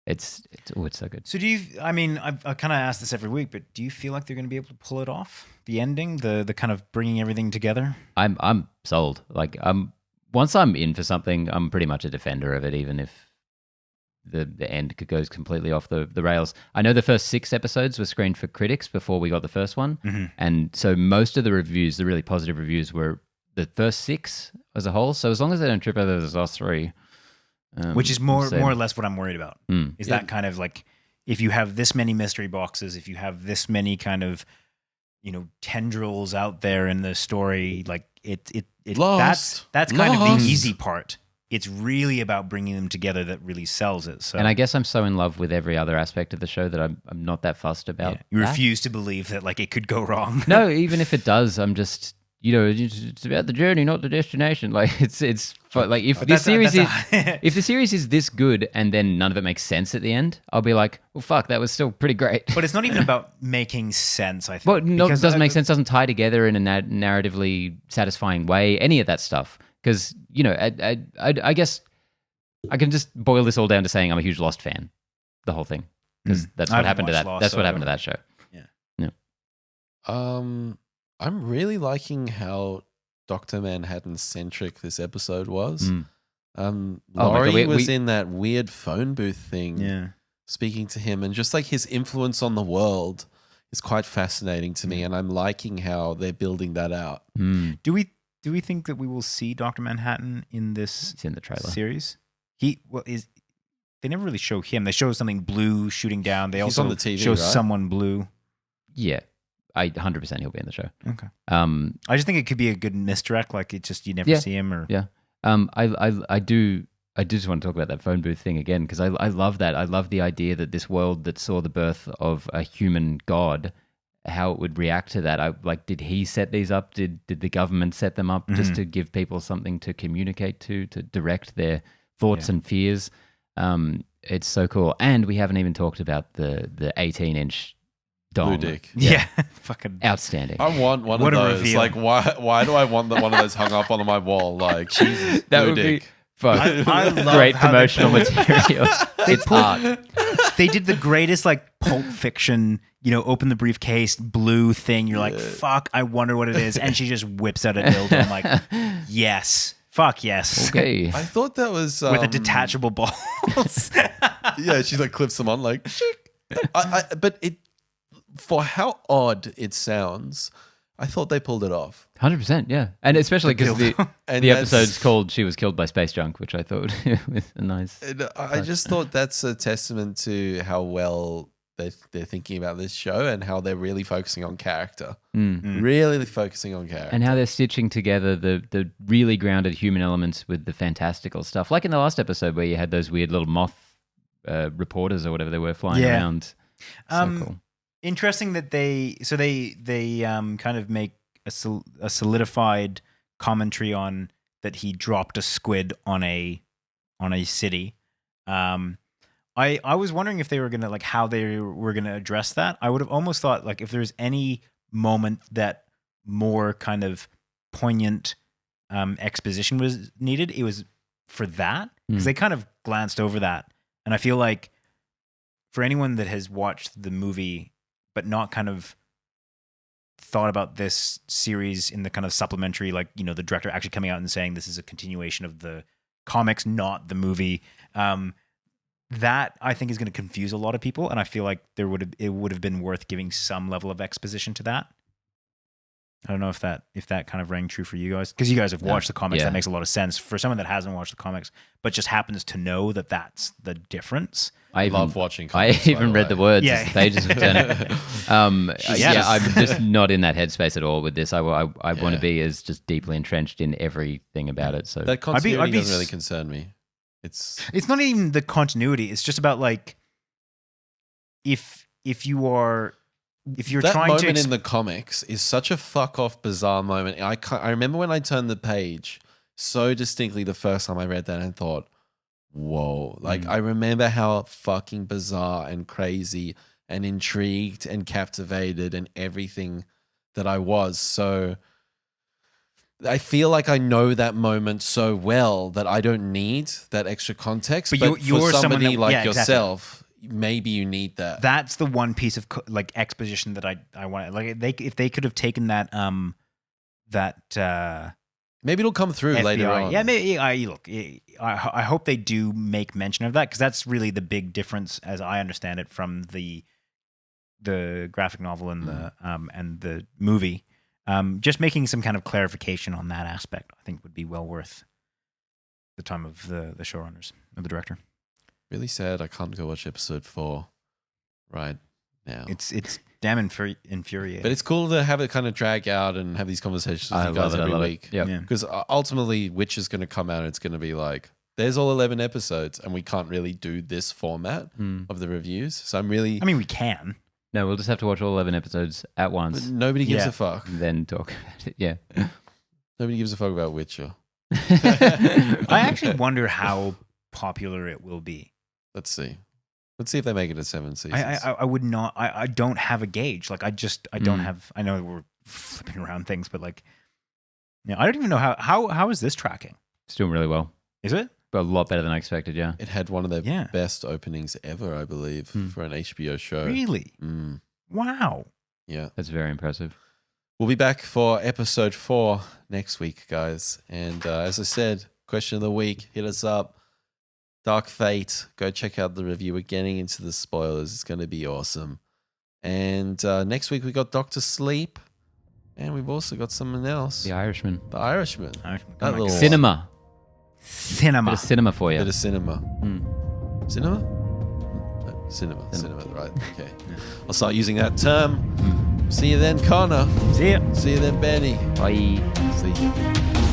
C: It's so good.
B: So do you? I mean, I kind of ask this every week, but do you feel like they're going to be able to pull it off? The ending, the kind of bringing everything together.
C: I'm sold. Like once I'm in for something, I'm pretty much a defender of it, even if the end goes completely off the rails. I know the first 6 episodes were screened for critics before we got the first one, and so most of the reviews, the really positive reviews, were the first 6 as a whole. So as long as they don't trip over those last 3.
B: Which is more or less what I'm worried about. Is that kind of like, if you have this many mystery boxes, if you have this many kind of, tendrils out there in the story, like that's kind of the easy part. It's really about bringing them together that really sells it. So,
C: and I guess I'm so in love with every other aspect of the show that I'm not that fussed about.
B: You refuse to believe that like it could go wrong.
C: No, even if it does, I'm just. It's about the journey, not the destination. Like it's like if the series is this good and then none of it makes sense at the end, I'll be like, well, fuck, that was still pretty great.
B: But it's not even about making sense. I think.
C: Well, no, it doesn't make sense. Doesn't tie together in a narratively satisfying way. Any of that stuff, because I guess I can just boil this all down to saying I'm a huge Lost fan. The whole thing, because that's what happened to that. That's what happened to that show.
A: Yeah. I'm really liking how Dr. Manhattan-centric this episode was. Laurie was in that weird phone booth thing, speaking to him, and just like his influence on the world is quite fascinating to me, and I'm liking how they're building that out.
B: Do we think that we will see Dr. Manhattan in this
C: It's in the trailer.
B: series? They never really show him. They show something blue shooting down. They also
A: on the TV,
B: show
A: right?
B: someone blue.
C: Yeah. 100% he'll be in the show.
B: Okay. I just think it could be a good misdirect. Like it just you never see him or
C: I do just want to talk about that phone booth thing again because I love that. I love the idea that this world that saw the birth of a human god, how it would react to that. Did he set these up? Did the government set them up just to give people something to communicate to direct their thoughts and fears? It's so cool. And we haven't even talked about the 18-inch dong.
A: Blue dick.
B: Yeah. Fucking
C: outstanding.
A: I want one
B: What
A: of
B: a
A: those.
B: reveal.
A: Like, why do I want one of those hung up on my wall? Like, Jesus,
C: That
A: blue
C: would
A: dick.
C: be fuck.
B: I love
C: Great
B: how
C: promotional material. It's art.
B: They did the greatest like Pulp Fiction, open the briefcase, blue thing. You're like, fuck, I wonder what it is. And she just whips out a dildo. I'm like, yes. Fuck yes.
C: Okay.
A: I thought that was
B: With a detachable balls.
A: Yeah, she like clips them on like. But it, for how odd it sounds, I thought they pulled it off.
C: 100%, yeah. And especially because the
A: And
C: episode's called She Was Killed by Space Junk, which I thought was a nice...
A: I just thought that's a testament to how well they're thinking about this show and how they're really focusing on character. Really focusing on character.
C: And how they're stitching together the really grounded human elements with the fantastical stuff. Like in the last episode where you had those weird little moth reporters or whatever they were flying
B: Yeah.
C: around. So cool.
B: Interesting that they kind of make a solidified commentary on that he dropped a squid on a city. I was wondering if they were gonna how they were gonna address that. I would have almost thought if there's any moment that more kind of poignant exposition was needed, it was for that, because they kind of glanced over that. And I feel like for anyone that has watched the movie but not kind of thought about this series in the kind of supplementary, the director actually coming out and saying this is a continuation of the comics, not the movie, that I think is going to confuse a lot of people. And I feel like it would have been worth giving some level of exposition to that. I don't know if that kind of rang true for you guys, because you guys have watched the comics.
C: Yeah.
B: That makes a lot of sense for someone that hasn't watched the comics, but just happens to know that that's the difference.
A: I love watching
C: I
A: comics, by
C: even
A: the
C: read
A: way.
C: the words
B: Yeah.
C: as the pages were turning. I'm just not in that headspace at all with this. I want to be as just deeply entrenched in everything about it. So
A: That continuity
B: be
A: doesn't really concern me. It's
B: not even the continuity. It's just about if you're
A: that
B: trying
A: moment
B: to
A: in the comics is such a fuck off bizarre moment. I remember when I turned the page so distinctly the first time I read that and thought, whoa. I remember how fucking bizarre and crazy and intrigued and captivated and everything that I was. So I feel like I know that moment so well that I don't need that extra context.
B: But you're
A: for
B: someone
A: somebody
B: that-
A: like
B: yeah, exactly.
A: yourself, maybe you need that.
B: that's the one piece of exposition that I want. If they could have taken that
A: Maybe it'll come through
B: FBI,
A: later on.
B: yeah, maybe. I hope they do make mention of that, because that's really the big difference, as I understand it, from the graphic novel and the movie. Just making some kind of clarification on that aspect, I think, would be well worth the time of the showrunners, of the director.
A: Really sad I can't go watch episode 4 right now.
B: It's damn infuriating.
A: But it's cool to have it kind of drag out and have these conversations with
C: I
A: you guys
C: love it. I
A: every
C: love
A: week.
C: it. Yep.
B: Yeah.
A: Because ultimately, Witch is going to come out and it's going to be like, there's all 11 episodes and we can't really do this format of the reviews. So I'm really...
B: I mean, we can.
C: no, we'll just have to watch all 11 episodes at once,
A: but nobody gives
B: Yeah.
A: a fuck.
C: and then talk about it. Yeah.
A: Nobody gives a fuck about Witcher.
B: I actually wonder how popular it will be.
A: Let's see. Let's see if they make it a 7 seasons.
B: I would not. I don't have a gauge. I don't have. I know we're flipping around things, but I don't even know how is this tracking?
C: It's doing really well.
B: Is it?
C: But a lot better than I expected, yeah.
A: It had one of their
B: Yeah.
A: best openings ever, I believe, for an HBO show.
B: Really?
A: Mm,
B: Wow.
A: yeah.
C: That's very impressive.
A: We'll be back for episode 4 next week, guys. And as I said, question of the week, hit us up. Dark Fate. Go check out the review. We're getting into the spoilers. It's going to be awesome. And next week we got Dr. Sleep. And we've also got someone else.
C: The Irishman.
A: The Irishman.
B: Oh
A: That
B: my
A: little
B: God.
C: Cinema.
B: Cinema.
C: Bit of cinema for you.
A: bit of cinema.
C: Mm.
A: Cinema? No, cinema, right. Okay. I'll start using that term. See you then, Connor.
B: See ya.
A: See you then, Benny.
C: Bye.
A: See you.